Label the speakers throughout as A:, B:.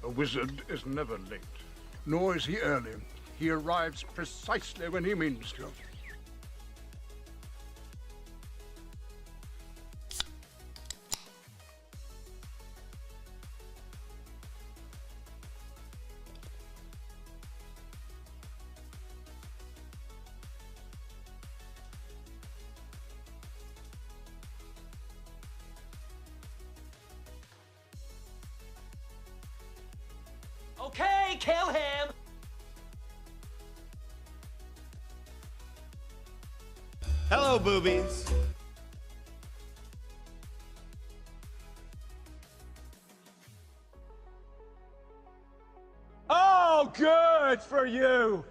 A: A wizard is never late, nor is he early. He arrives precisely when he means to.
B: Okay, kill him!
C: Hello, boobies.
B: Oh, good for you!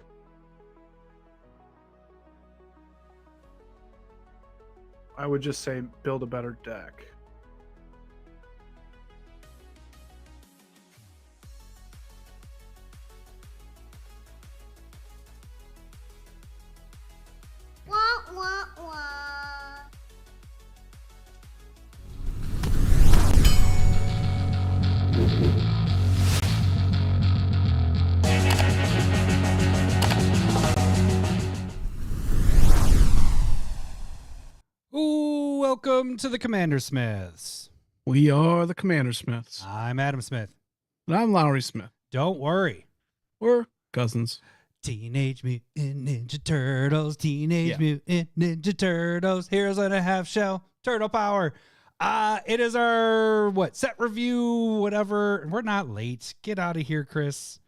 D: I would just say build a better deck.
E: Wah, wah, wah.
F: Ooh, welcome to the CommanderSmiths.
D: We are the CommanderSmiths.
F: I'm Adam Smith.
D: And I'm Lowry Smith.
F: Don't worry.
D: We're cousins.
F: Teenage Mutant Ninja Turtles, Teenage
D: Yeah.
F: Mutant Ninja Turtles, Heroes in a Half Shell, Turtle Power. It is our, set review, whatever. We're not late. Get out of here, Chris.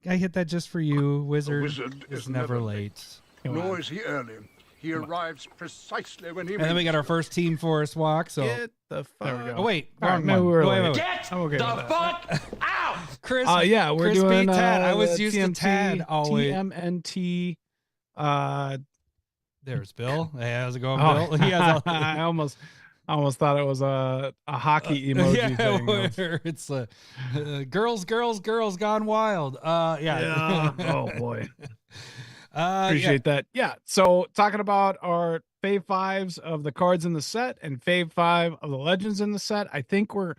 F: I hit that just for you. Wizard,
A: wizard
F: is
A: is
F: never
A: never
F: late.
A: Nor is he early. He arrives precisely when he
F: And
A: means
F: then we got
A: to.
F: our first Team Forest walk. So,
D: Get the fuck.
F: there we go. Oh, wait,
D: All right,
F: wrong
D: maybe
F: one.
D: we're
F: Wait,
D: late.
F: wait, wait.
B: Get
D: I'm okay
B: the
D: with that.
B: fuck out!
F: Chris,
D: Yeah, we're
F: Chris
D: doing
F: beat Tad. I was
D: the
F: used
D: TMT,
F: to Tad always.
D: TMNT.
F: There's Bill. Hey, how's it going,
D: Oh,
F: Bill? He has
D: I almost thought it was a hockey emoji thing.
F: where it's girls gone wild.
D: Yeah. Oh boy.
F: Yeah.
D: Appreciate that. Yeah. So talking about our fave fives of the cards in the set and fave five of the legends in the set. I think we're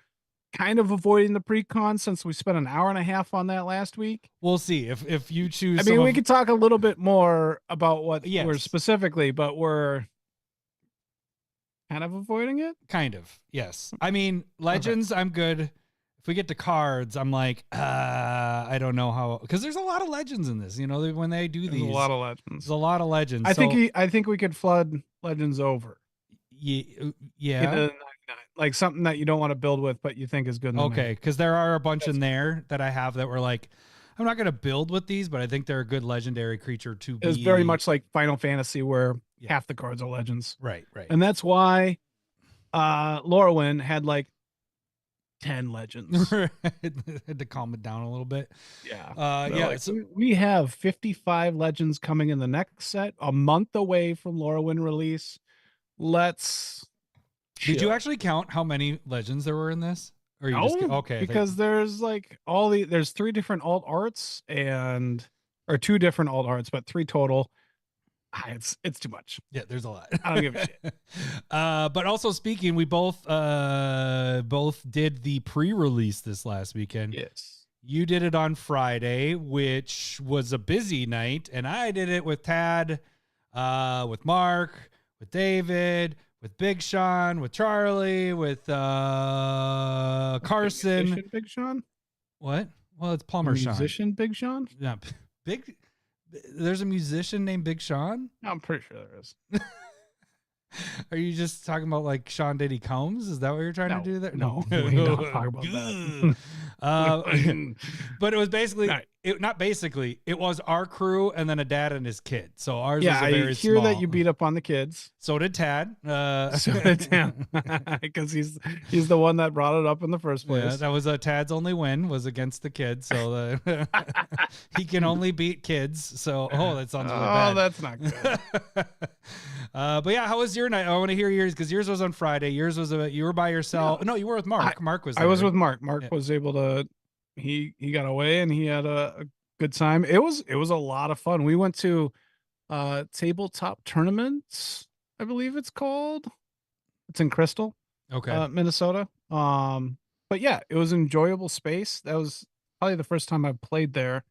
D: kind of avoiding the pre-con since we spent an hour and a half on that last week.
F: We'll see if you choose.
D: I mean, we could talk a little bit more about what
F: Yes.
D: we're specifically, but we're kind of avoiding it.
F: kind of, yes. I mean, legends. I'm good. If we get to cards, I'm like, I don't know how, because there's a lot of legends in this. You know, when they do
D: There's
F: these,
D: a lot of
F: there's
D: legends.
F: a lot of legends.
D: I think we could flood legends over.
F: Yeah.
D: Get a 99, like something that you don't want to build with, but you think is good. In the
F: Okay,
D: main.
F: because there are a bunch in there that I have that were like, I'm not going to build with these, but I think they're a good legendary creature to be.
D: It's very much like Final Fantasy, where
F: Yeah.
D: half the cards are legends,
F: right.
D: and that's why Lorwyn had like 10 legends.
F: Had to calm it down a little bit.
D: Yeah,
F: Yeah.
D: Like,
F: so-
D: we have 55 legends coming in the next set, a month away from Lorwyn release. Let's.
F: did you
D: chill.
F: actually count how many legends there were in this? Or you
D: No,
F: just okay?
D: because there's like there's 3 different alt arts or 2 different alt arts, but 3 total. It's too much.
F: yeah, there's a lot.
D: I don't give a shit.
F: But also speaking, we both did the pre-release this last weekend.
D: Yes.
F: You did it on Friday, which was a busy night, and I did it with Tad, with Mark, with David, with Big Sean, with Charlie, with Carson.
D: Musician Big Sean?
F: What? Well, it's Plumber Sean.
D: Musician Big Sean?
F: Yeah, Big. There's a musician named Big Sean.
D: I'm pretty sure there is.
F: Are you just talking about like Sean Diddy Combs? Is that what you're trying
D: No,
F: to do there?
D: no, we're not talking about that.
F: But it was basically,
D: Right.
F: not basically, it was our crew and then a dad and his kid. So ours
D: Yeah,
F: was a
D: I
F: very
D: hear
F: small.
D: that you beat up on the kids.
F: So did Tad.
D: So did Tim, because he's the one that brought it up in the first place.
F: Yeah, that was Tad's only win was against the kids. So he can only beat kids. So, that sounds really bad.
D: Oh, that's not good.
F: But yeah, how was your night? I want to hear yours because yours was on Friday. Yours was you were by yourself. No, you were with Mark. Mark was.
D: I was
F: there.
D: with Mark. Mark
F: Yeah.
D: was able to. He got away and he had a good time. It was a lot of fun. We went to tabletop tournaments, I believe it's called. It's in Crystal,
F: Okay.
D: Minnesota. But yeah, it was an enjoyable space. That was probably the first time I played there.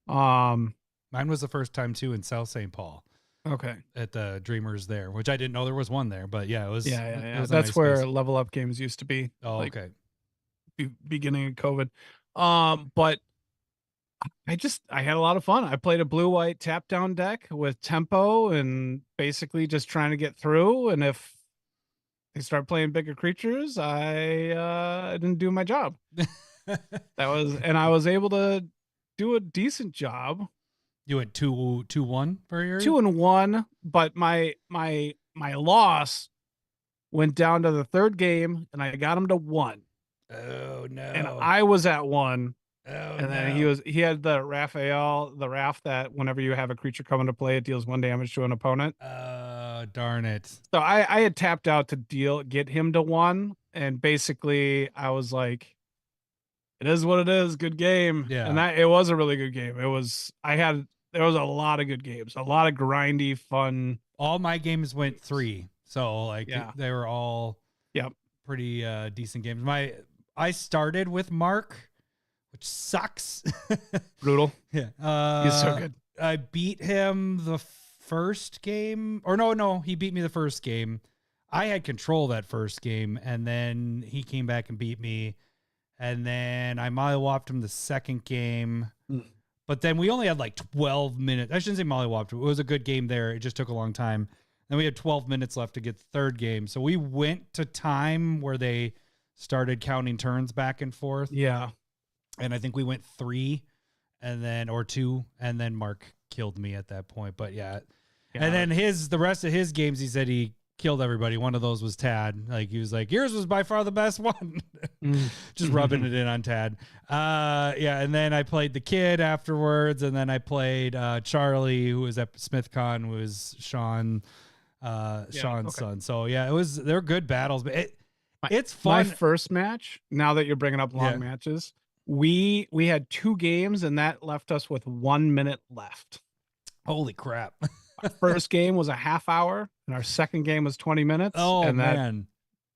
D: Um,
F: Mine was the first time too in South St. Paul
D: okay.
F: at the Dreamers there, which I didn't know there was one there, but yeah, it was.
D: Yeah.
F: It was a
D: That's
F: nice
D: where
F: space.
D: Level Up Games used to be.
F: Oh,
D: like,
F: okay.
D: Beginning of COVID. But I had a lot of fun. I played a blue-white tap-down deck with tempo and basically just trying to get through. And if they start playing bigger creatures, I didn't do my job. And I was able to do a decent job.
F: You went 2-1 for your
D: 2-1, but my loss went down to the third game, and I got him to 1.
F: Oh no!
D: And I was at 1.
F: Oh,
D: And then he had the Raph that whenever you have a creature come into play, it deals 1 damage to an opponent.
F: Darn it.
D: So I had tapped out to get him to 1, and basically I was like, it is what it is, good game.
F: Yeah.
D: And it was a really good game. There was a lot of good games, a lot of grindy, fun.
F: All my games went 3. So like
D: Yeah.
F: they were all pretty decent games. I started with Mark, which sucks.
D: Brutal.
F: Yeah.
D: He's so good.
F: I beat him the first game. Or no, he beat me the first game. I had control that first game, and then he came back and beat me. And then I mollywopped him the second game. But then we only had like 12 minutes. I shouldn't say mollywopped. It was a good game there. It just took a long time. Then we had 12 minutes left to get the third game. So we went to time where they started counting turns back and forth.
D: Yeah.
F: And I think we went 3 or 2, and then Mark killed me at that point. But yeah. And then the rest of his games, he said he killed everybody. One of those was Tad. Like he was like, yours was by far the best one. Just rubbing it in on Tad. Yeah. And then I played the kid afterwards, and then I played Charlie, who was at SmithCon, who was Sean's son. So yeah, they're good battles, but it's fun.
D: My first match, now that you're bringing up long matches, we had 2 games, and that left us with 1 minute left.
F: Holy crap.
D: Our first game was a half hour, and our second game was 20 minutes.
F: Oh,
D: and
F: man.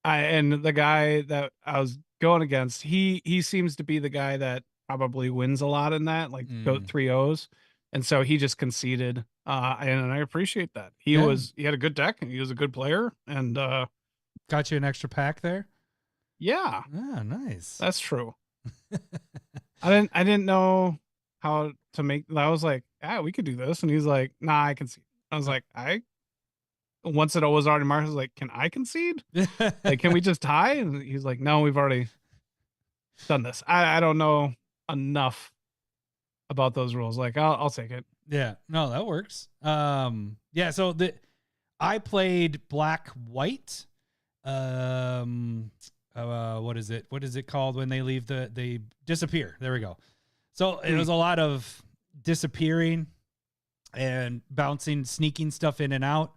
D: And the guy that I was going against, he seems to be the guy that probably wins a lot in that, like go 3-0s. And so he just conceded. And I appreciate that. He had a good deck, and he was a good player, and
F: got you an extra pack there.
D: Yeah.
F: Ah, nice.
D: That's true. I didn't know how to make. I was like, we could do this, and he's like, nah, I concede. I was like, once it was already marked, I was like, can I concede? Like, can we just tie? And he's like, no, we've already done this. I don't know enough about those rules. Like, I'll take it.
F: Yeah, no, that works. Yeah. So I played black white. What is it? What is it called when they leave they disappear? There we go. So it was a lot of disappearing and bouncing, sneaking stuff in and out.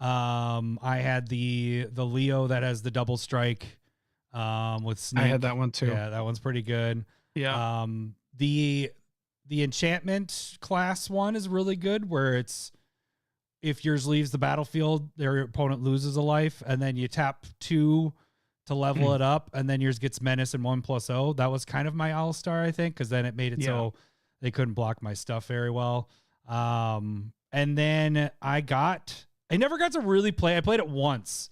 F: I had the Leo that has the double strike with sneak.
D: I had that one too.
F: Yeah, that one's pretty good.
D: Yeah.
F: The enchantment class one is really good, where it's if yours leaves the battlefield, their opponent loses a life, and then you tap 2 to level it up, and then yours gets menace and 1+0. That was kind of my all-star, I think, because then it made it so they couldn't block my stuff very well. And then I never got to really play. I played it once.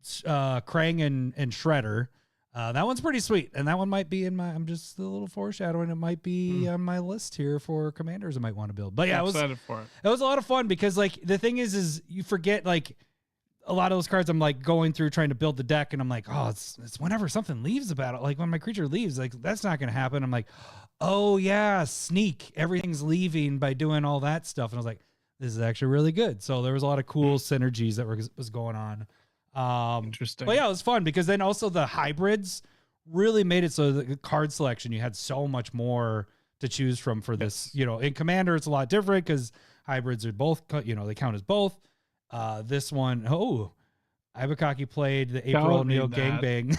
F: Krang and Shredder. That one's pretty sweet, and that one might be I'm just a little foreshadowing. It might be on my list here for commanders I might want to build. But yeah,
D: I'm excited for it.
F: It was a lot of fun because like the thing is you forget like a lot of those cards. I'm like going through trying to build the deck, and I'm like, oh, it's whenever something leaves the battle, like when my creature leaves, like that's not going to happen. I'm like, oh yeah, sneak. Everything's leaving by doing all that stuff, and I was like, this is actually really good. So there was a lot of cool synergies that was going on.
D: Interesting.
F: But yeah, it was fun because then also the hybrids really made it so the card selection, you had so much more to choose from for this. You know, in Commander, it's a lot different because hybrids are both, they count as both. This one, Ibukaki played the April O'Neil gangbang.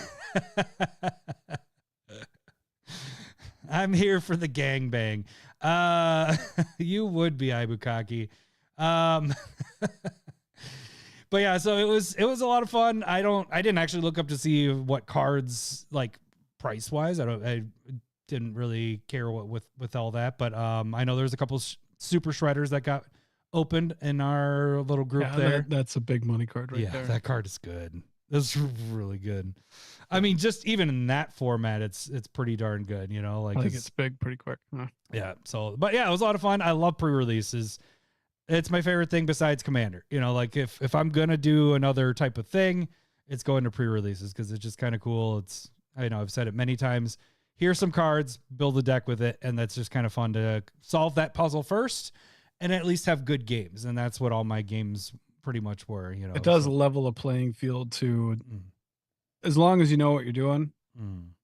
F: I'm here for the gangbang. You would be Ibukaki. But yeah, so it was a lot of fun. I didn't actually look up to see what cards like price wise. I didn't really care with all that. But I know there's a couple super shredders that got opened in our little group there.
D: That's a big money card right there.
F: That card is good. That's really good. I mean, just even in that format, it's pretty darn good, you know, like
D: I think it's big pretty quick. Huh?
F: Yeah. So, but yeah, it was a lot of fun. I love pre-releases. It's my favorite thing besides Commander, you know, like if I'm going to do another type of thing, it's going to pre-releases because it's just kind of cool. It's, I know I've said it many times. Here's some cards, build a deck with it. And that's just kind of fun to solve that puzzle first and at least have good games. And that's what all my games pretty much were, you know.
D: It does level a playing field to, as long as you know what you're doing,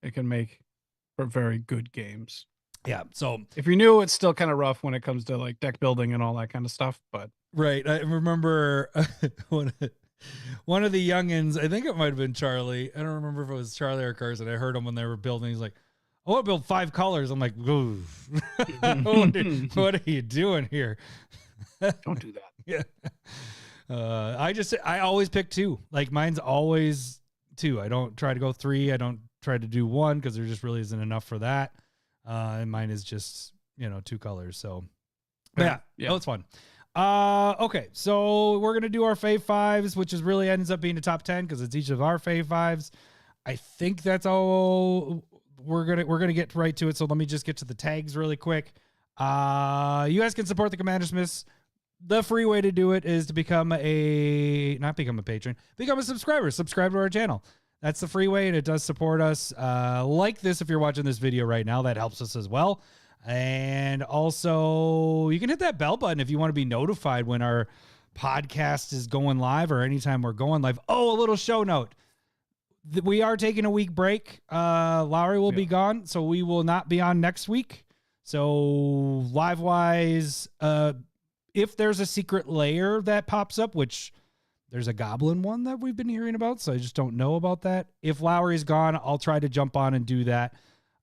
D: it can make for very good games.
F: Yeah. So
D: if you're new, it's still kind of rough when it comes to like deck building and all that kind of stuff. But
F: right. I remember one of the youngins, I think it might have been Charlie. I don't remember if it was Charlie or Carson. I heard him when they were building. He's like, I want to build 5 colors. I'm like, ooh, what are you doing here?
D: Don't do that.
F: Yeah. I always pick 2. Like mine's always 2. I don't try to go 3. I don't try to do 1 because there just really isn't enough for that. And mine is just, you know, 2 colors. So yeah, that was fun. Okay. So we're going to do our fave 5s, which is really ends up being the top 10 because it's each of our fave 5s. I think that's all we're going to get right to it. So let me just get to the tags really quick. You guys can support the CommanderSmiths. The free way to do it is to become not become a patron, become a subscriber. Subscribe to our channel. That's the free way, and it does support us. Like this if you're watching this video right now. That helps us as well. And also, you can hit that bell button if you want to be notified when our podcast is going live or anytime we're going live. Oh, a little show note. We are taking a week break. Lowry will be gone, so we will not be on next week. So live-wise, if there's a secret layer that pops up, which there's a goblin one that we've been hearing about, so I just don't know about that. If Lowry's gone, I'll try to jump on and do that.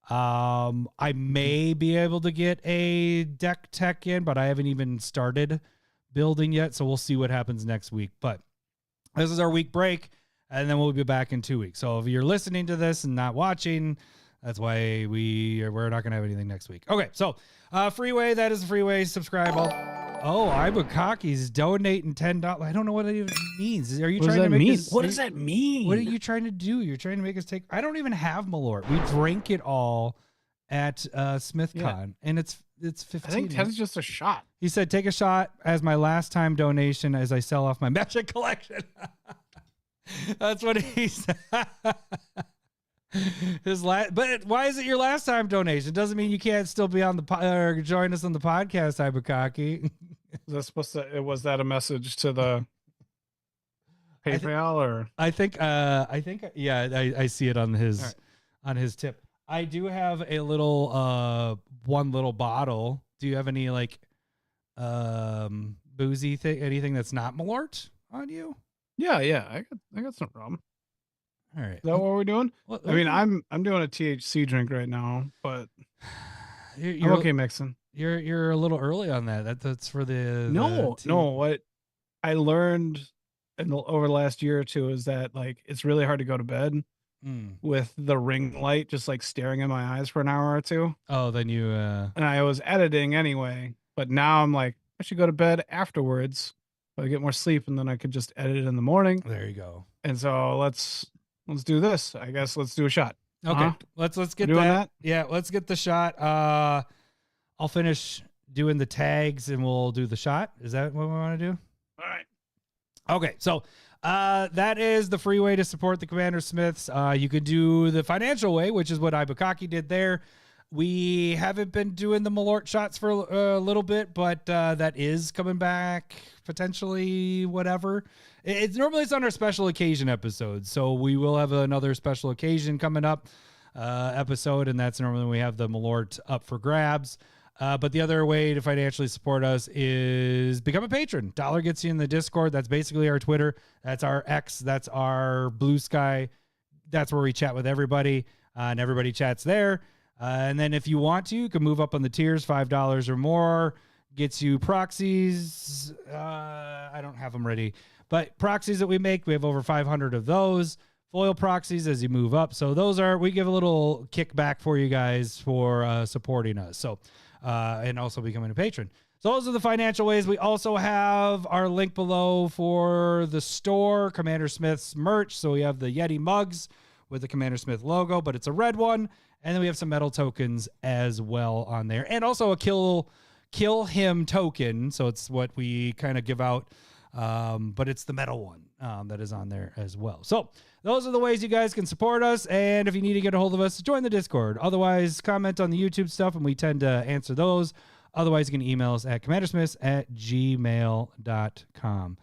F: I may be able to get a deck tech in, but I haven't even started building yet, so we'll see what happens next week. But this is our week break, and then we'll be back in 2 weeks. So if you're listening to this and not watching, that's why we're not going to have anything next week. Okay, so freeway, that is a freeway. Subscribe. Ibukaki's donating $10. I don't know what it even means. Are you trying to make us?
D: What does that mean?
F: What are you trying to do? You're trying to make us take. I don't even have Malort. We drank it all at SmithCon, and it's 15.
D: I think 10 is just a shot.
F: He said, "Take a shot as my last time donation as I sell off my Magic collection." That's what he said. But why is it your last time donation? Doesn't mean you can't still be on the or join us on the podcast, Ibukaki.
D: Was that a message to the PayPal or?
F: I think yeah, I see it on his tip. I do have a little one little bottle. Do you have any like boozy thing, anything that's not Malort on you?
D: Yeah, I got some rum.
F: All right.
D: Is that what we're doing? I mean, I'm doing a THC drink right now, but I'm okay mixing.
F: You're a little early on that. That's for the
D: no. What I learned over the last year or two is that like it's really hard to go to bed with the ring light just like staring in my eyes for an hour or two.
F: Oh, then you
D: and I was editing anyway, but now I'm like I should go to bed afterwards. So I get more sleep, and then I could just edit it in the morning.
F: There you go.
D: And so let's do this. I guess let's do a shot.
F: Okay. Let's get that. Yeah, let's get the shot. I'll finish doing the tags and we'll do the shot. Is that what we want to do?
D: All right.
F: Okay. So that is the free way to support the CommanderSmiths. You could do the financial way, which is what Ibukaki did there. We haven't been doing the Malort shots for a little bit, but that is coming back potentially, whatever. It's normally on our special occasion episodes, so we will have another special occasion coming up episode, and that's normally when we have the Malort up for grabs. But the other way to financially support us is become a patron. $1 gets you in the Discord. That's basically our Twitter. That's our X. That's our Blue Sky. That's where we chat with everybody, and everybody chats there. And then if you want to, you can move up on the tiers, $5 or more. Gets you proxies. I don't have them ready. But proxies that we make, we have over 500 of those. foil proxies as you move up. So we give a little kickback for you guys for supporting us. So, and also becoming a patron. So those are the financial ways. We also have our link below for the store, Commander Smith's merch. So we have the Yeti mugs with the Commander Smith logo, but it's a red one. And then we have some metal tokens as well on there. And also a kill him token. So it's what we kind of give out. But it's the metal one that is on there as well. So those are the ways you guys can support us. And if you need to get a hold of us, join the Discord. Otherwise, comment on the YouTube stuff and we tend to answer those. Otherwise, you can email us at commandersmiths@gmail.com.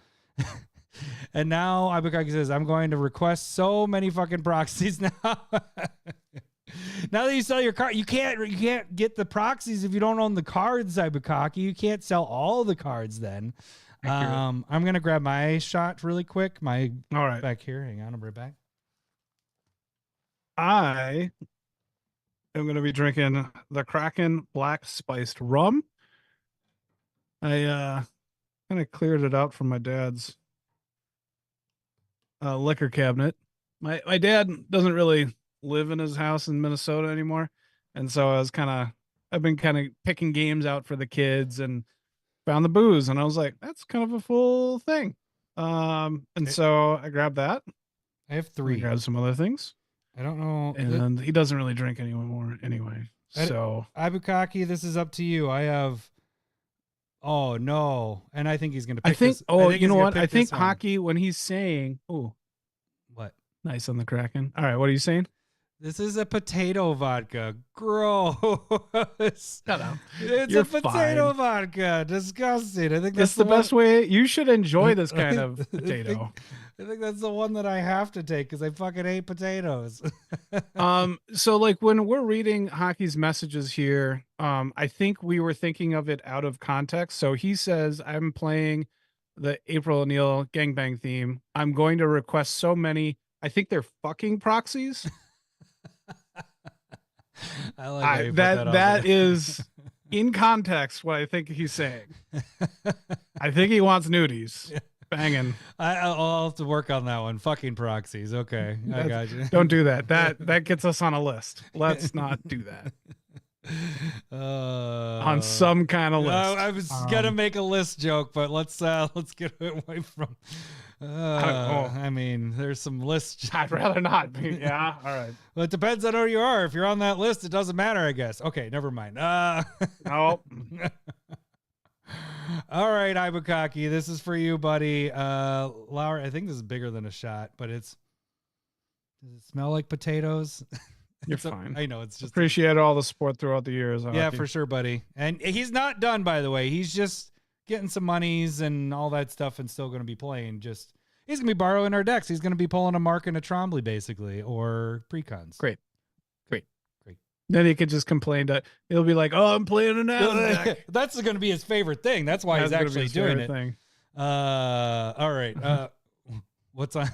F: And now Ibukaki says, I'm going to request so many fucking proxies now. Now that you sell your card, you can't get the proxies if you don't own the cards, Ibukaki. You can't sell all the cards then. I'm gonna grab my shot really quick. All right, back here. Hang on, I'm right back.
D: I am gonna be drinking the Kraken Black Spiced Rum. I kind of cleared it out from my dad's liquor cabinet. My dad doesn't really live in his house in Minnesota anymore, and so I've been kind of picking games out for the kids and found the booze, and I was like, that's kind of a full thing. So I grabbed that.
F: I have 3.
D: I grabbed some other things.
F: I don't know.
D: And he doesn't really drink anymore anyway. So
F: Ibukaki, this is up to you. I have. Oh no, and I think he's gonna. Pick
D: I think.
F: This.
D: Oh,
F: I think
D: you know what? I think
F: one.
D: Hockey when he's saying, "Oh,
F: what?
D: Nice on the Kraken." All right, what are you saying?
F: This is a potato vodka. Gross.
D: Shut up.
F: It's
D: You're
F: a potato
D: fine.
F: vodka. Disgusting. I think that's
D: It's the best way. You should enjoy this kind of potato.
F: I think that's the one that I have to take because I fucking hate potatoes.
D: So like when we're reading Hockey's messages here, I think we were thinking of it out of context. So he says, I'm playing the April O'Neil gangbang theme. I'm going to request so many. I think they're fucking proxies.
F: I like how you put
D: that is in context what I think he's saying. I think he wants nudies. Banging.
F: I'll have to work on that one. Fucking proxies. Okay. I got you.
D: Don't do that. That gets us on a list. Let's not do that. On some kind of list.
F: I was gonna make a list joke, but let's get away from. I mean, there's some lists.
D: I'd rather not be. Yeah. All right.
F: Well, it depends on who you are. If you're on that list, it doesn't matter, I guess. Okay, never mind.
D: Nope.
F: All right, Ibukaki, this is for you, buddy. Laura, I think this is bigger than a shot, but does it smell like potatoes?
D: You're fine.
F: I know, it's just
D: appreciate all the support throughout the years.
F: Yeah, for sure, buddy. And he's not done, by the way. He's just getting some monies and all that stuff and still going to be playing. He's going to be borrowing our decks. He's going to be pulling a Mark and a Trombley, basically, or precons.
D: Great. Then he could just complain that he'll be like, "Oh, I'm playing an Adam deck."
F: That's going to be his favorite thing. That's why he's actually doing it.
D: Thing.
F: All right. What's on?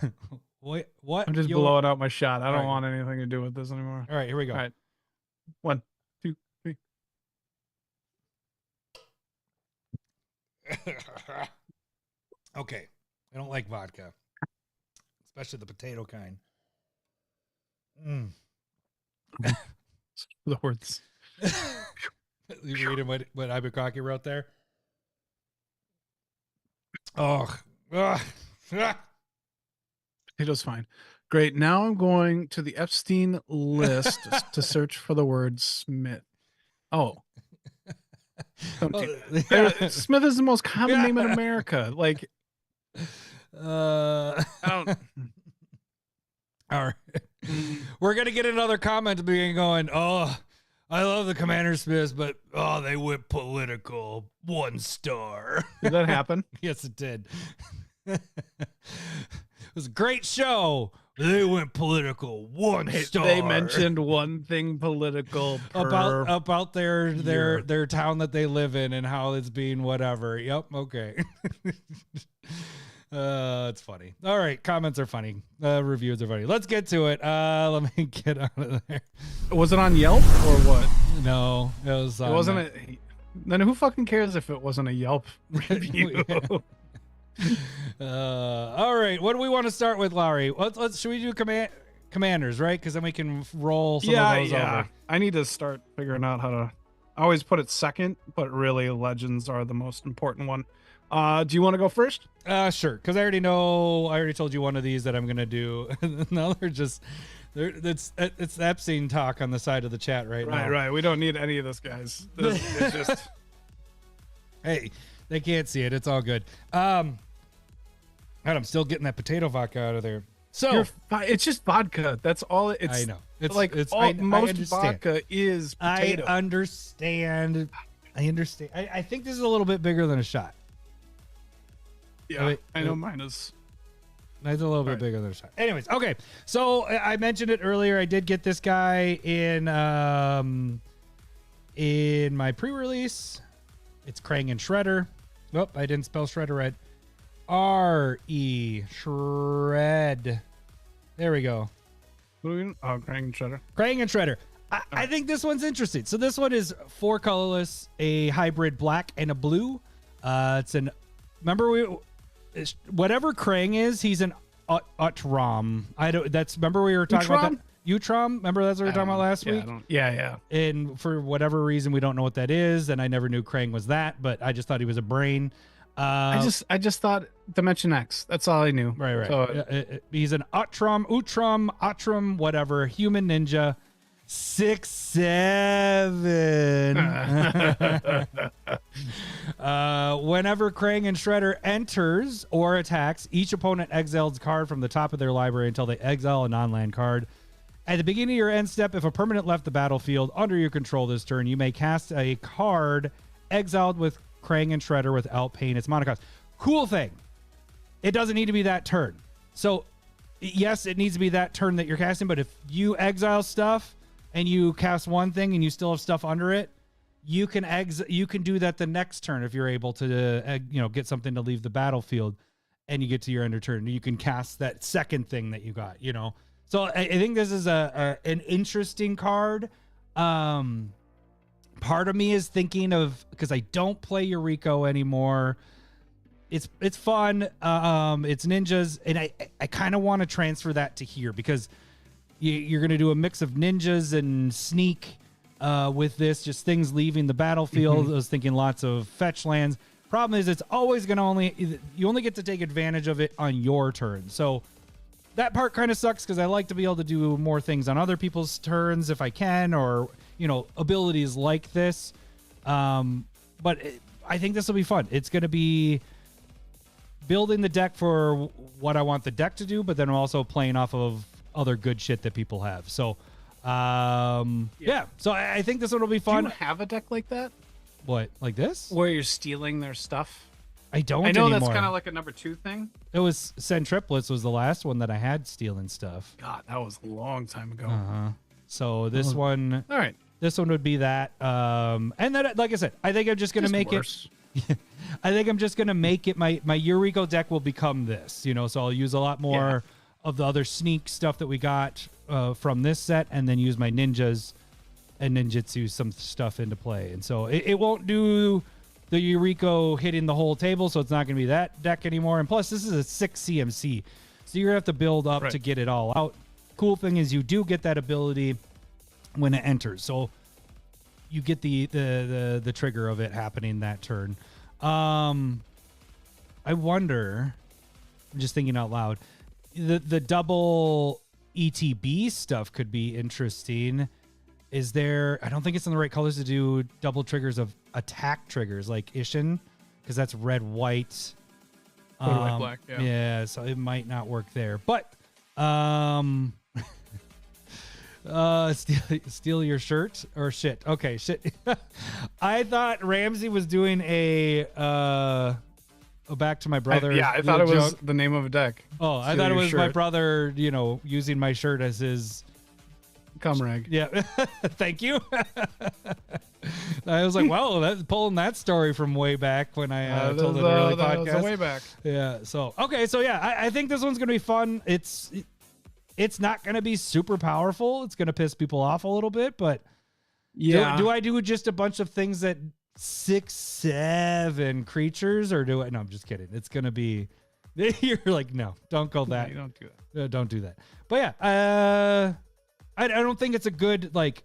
F: What?
D: I'm just blowing out my shot. I don't want anything to do with this anymore.
F: All right, here we go.
D: All right. 1, 2, 3.
F: Okay. I don't like vodka, especially the potato kind.
D: The words.
F: You reading what Ibukaki wrote there? Oh,
D: potato's fine. Great. Now I'm going to the Epstein list to search for the word Smith. Oh. Smith is the most common name in America. Like,
F: I don't. All right. We're going to get another comment to be going, oh, I love the CommanderSmiths, but they went political. 1 star.
D: Did that happen?
F: Yes, it did. It was a great show. They went political. 1 star.
D: They mentioned one thing political
F: about their town that they live in and how it's being whatever. Yep. Okay. It's funny. All right. Comments are funny. Reviews are funny. Let's get to it. Let me get out of there.
D: Was it on Yelp or what?
F: No, it was.
D: It wasn't. Then who fucking cares if it wasn't a Yelp review?
F: All right. What do we want to start with, Lowry? Should we do commanders, right? Because then we can roll some of those over.
D: I need to start figuring out how to. I always put it second, but really legends are the most important one. Do you want to go first?
F: Sure. Because I already told you one of these that I'm gonna do. No, it's Epstein talk on the side of the chat right now.
D: Right. We don't need any of this, guys. It's just.
F: Hey, they can't see it. It's all good. God, I'm still getting that potato vodka out of there. So
D: it's just vodka. That's all. It's
F: I know. It's
D: like most vodka is potato.
F: I understand. I think this is a little bit bigger than a shot.
D: Yeah, I know mine is.
F: It's a little bit bigger than a shot. Anyways, okay. So I mentioned it earlier. I did get this guy in my pre-release. It's Krang and Shredder. Nope, I didn't spell Shredder right. R-E, Shred. There we go.
D: Krang and Shredder.
F: Krang and Shredder. I think this one's interesting. So this one is 4 colorless, a hybrid black and a blue. Whatever Krang is, he's an Utrom. Remember we were talking about that? Utrom? Remember that's what we were talking about last week?
D: Yeah.
F: And for whatever reason, we don't know what that is. And I never knew Krang was that, but I just thought he was a brain.
D: I just thought Dimension X. That's all I knew.
F: Right.
D: So,
F: he's an Utrom, whatever, human ninja. 6'7". Whenever Krang and Shredder enters or attacks, each opponent exiles a card from the top of their library until they exile a non-land card. At the beginning of your end step, if a permanent left the battlefield under your control this turn, you may cast a card exiled with Krang and Shredder without paying its mana cost. Cool thing. It doesn't need to be that turn. So, yes, it needs to be that turn that you're casting, but if you exile stuff and you cast one thing and you still have stuff under it, you can do that the next turn if you're able to get something to leave the battlefield and you get to your end of turn. You can cast that second thing that you got, So I think this is an interesting card. Part of me is thinking of, because I don't play Yuriko anymore. It's fun. It's ninjas, and I kind of want to transfer that to here because you're going to do a mix of ninjas and sneak with this, just things leaving the battlefield. I was thinking lots of fetch lands. Problem is, it's always going to you only get to take advantage of it on your turn. So that part kind of sucks because I like to be able to do more things on other people's turns if I can, or abilities like this. But I think this will be fun. It's going to be building the deck for what I want the deck to do, but then also playing off of other good shit that people have. So, yeah. So I think this one will be fun.
D: Do you have a deck like that?
F: What, like this?
D: Where you're stealing their stuff?
F: I don't.
D: I know
F: anymore.
D: That's kind of like a number 2 thing.
F: It was Send Triplets was the last one that I had stealing stuff.
D: God, that was a long time ago.
F: So this one,
D: all right.
F: This one would be that. And then, like I said, I think I'm just gonna make
D: worse.
F: it. I think I'm just gonna make it my Yuriko deck will become this. So I'll use a lot more of the other sneak stuff that we got from this set, and then use my ninjas and ninjutsu some stuff into play. And so it won't do the Yuriko hitting the whole table, so it's not going to be that deck anymore. And plus, this is a 6 CMC, so you're going to have to build up to get it all out. Cool thing is you do get that ability when it enters, so you get the trigger of it happening that turn. I wonder, I'm just thinking out loud, the double ETB stuff could be interesting. Is there, I don't think it's in the right colors to do double triggers of attack triggers like Ishin, because that's red, white.
D: White, black,
F: yeah, so it might not work there. But steal your shirt or shit. Okay, shit. I thought Ramsey was doing a back to my brother.
D: I thought it was the name of a deck.
F: Oh, I thought it was my brother, using my shirt as his
D: Comrade.
F: Yeah. Thank you. I was like, wow, that's pulling that story from way back when I told an early podcast.
D: Way back.
F: Yeah. So, okay. So, yeah, I think this one's going to be fun. It's not going to be super powerful. It's going to piss people off a little bit, but do I do just a bunch of things that 6, 7 creatures, or do I? No, I'm just kidding. It's gonna be. You're like, no, don't go that.
D: You don't do that.
F: Don't do that. But yeah, I don't think it's a good like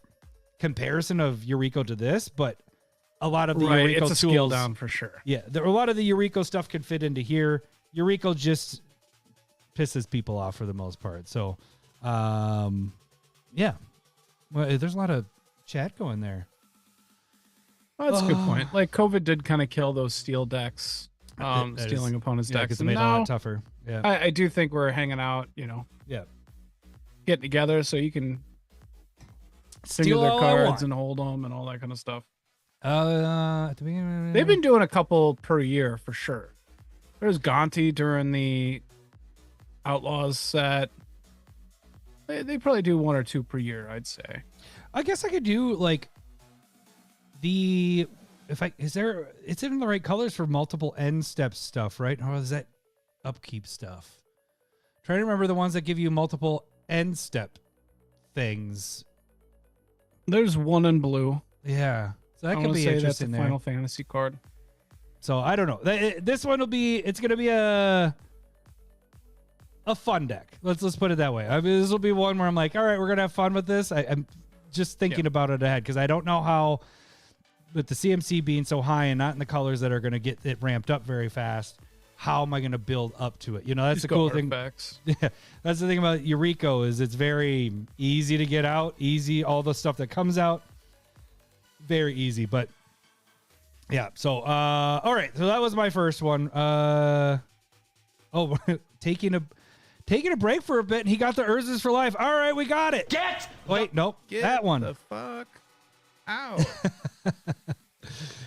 F: comparison of Yuriko to this, but a lot of the
D: Right,
F: Yuriko
D: it's a scale
F: tools
D: down for sure.
F: Yeah, a lot of the Yuriko stuff can fit into here. Yuriko just pisses people off for the most part. So, yeah. Well, there's a lot of chat going there.
D: Well, that's a good point. Like COVID did kind of kill those steel decks, stealing opponents' decks.
F: Because it
D: And
F: made it a
D: now
F: lot tougher. Yeah.
D: I do think we're hanging out,
F: Yeah.
D: getting together so you can
F: Steal
D: finger their
F: all I want.
D: cards and hold them and all that kind of stuff.
F: At the beginning,
D: They've been doing a couple per year for sure. There's Gonti during the Outlaws set. They probably do 1 or 2 per year, I'd say.
F: I guess I could do like it's in the right colors for multiple end step stuff, right? Or is that upkeep stuff? Trying to remember the ones that give you multiple end step things.
D: There's one in blue.
F: Yeah. So that
D: I
F: could
D: wanna
F: be
D: say that's a
F: interesting there.
D: Final Fantasy card.
F: So I don't know. This one it's going to be a fun deck. Let's put it that way. I mean, this will be one where I'm like, all right, we're going to have fun with this. I'm just thinking about it ahead because I don't know how, with the CMC being so high and not in the colors that are going to get it ramped up very fast, how am I going to build up to it? That's
D: Just
F: the
D: go
F: cool thing.
D: artifacts.
F: Yeah, that's the thing about Yuriko is it's very easy to get out, easy, all the stuff that comes out, very easy. But yeah, so all right, so that was my first one. Taking a break for a bit, and he got the Urzas for life. All right, we got it. Wait, nope, that one.
D: The fuck out.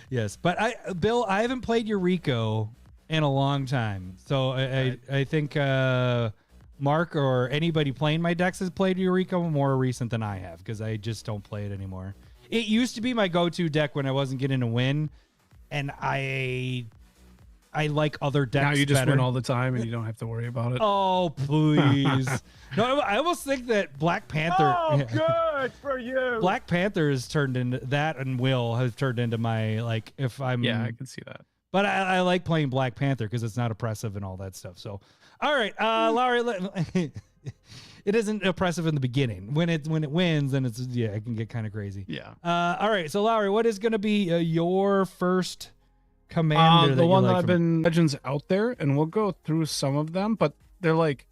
F: Yes, but Bill, I haven't played Yuriko in a long time, so I think Mark or anybody playing my decks has played Yuriko more recent than I have because I just don't play it anymore. It used to be my go-to deck when I wasn't getting a win, and I like other decks.
D: Now you just
F: better.
D: win all the time and you don't have to worry about it.
F: Oh, please. No, I almost think that Black Panther.
B: Oh, good for you.
F: Black Panther has turned into that, and Will has turned into my, like, if I'm.
D: Yeah, I can see that.
F: But I like playing Black Panther because it's not oppressive and all that stuff. So, all right, Lowry, it isn't oppressive in the beginning. When it wins, then it can get kind of crazy.
D: Yeah.
F: All right, so Lowry, what is going to be your first commander?
D: The one that I've been legends out there, and we'll go through some of them, but they're like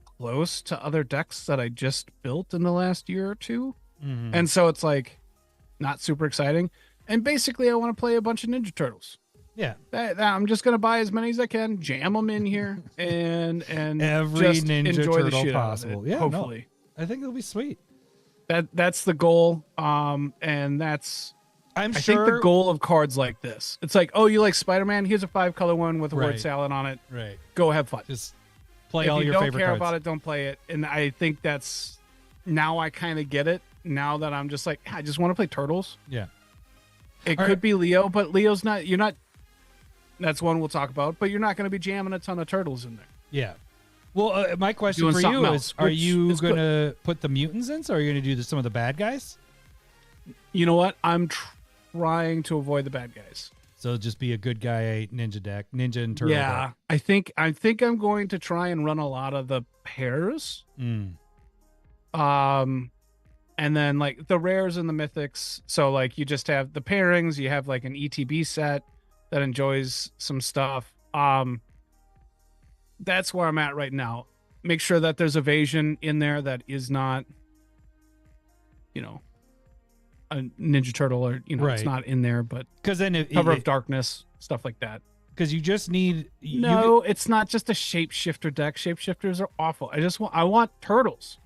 D: close to other decks that I just built in the last year or two, and so it's like not super exciting. And basically, I want to play a bunch of Ninja Turtles.
F: Yeah,
D: I'm just gonna buy as many as I can, jam them in here, and
F: every
D: just
F: Ninja
D: enjoy the
F: Turtle
D: shit
F: possible.
D: out of it,
F: Yeah,
D: hopefully.
F: I think it'll be sweet.
D: That's the goal. And that's
F: I
D: think the goal of cards like this. It's like, oh, you like Spider-Man? Here's a 5-color one with a
F: Right.
D: word salad on it.
F: Right.
D: Go have fun.
F: Just play
D: If
F: all
D: you
F: your
D: don't
F: favorite
D: care
F: cards.
D: about it, don't play it. And I think that's now I kind of get it. Now that I'm just like, I just want to play Turtles.
F: Yeah.
D: It
F: All
D: could
F: right.
D: be Leo, but Leo's not. You're not. That's one we'll talk about. But you're not going to be jamming a ton of Turtles in there.
F: Yeah. Well, my question
D: Doing
F: for
D: something
F: you
D: else,
F: is: are
D: which
F: you
D: is
F: going to put the mutants in, so are you going to do some of the bad guys?
D: You know what? I'm trying to avoid the bad guys.
F: So just be a good guy ninja deck, ninja and turtle
D: Yeah,
F: deck.
D: I think I'm going to try and run a lot of the pairs.
F: Mm.
D: And then like the rares and the mythics. So like you just have the pairings, you have like an ETB set that enjoys some stuff. That's where I'm at right now. Make sure that there's evasion in there that is not, a Ninja Turtle or, it's
F: Right.
D: not in there, but
F: Because then
D: Cover of Darkness, stuff like that.
F: because you just need
D: No, it's not just a shapeshifter deck. Shapeshifters are awful. I want turtles.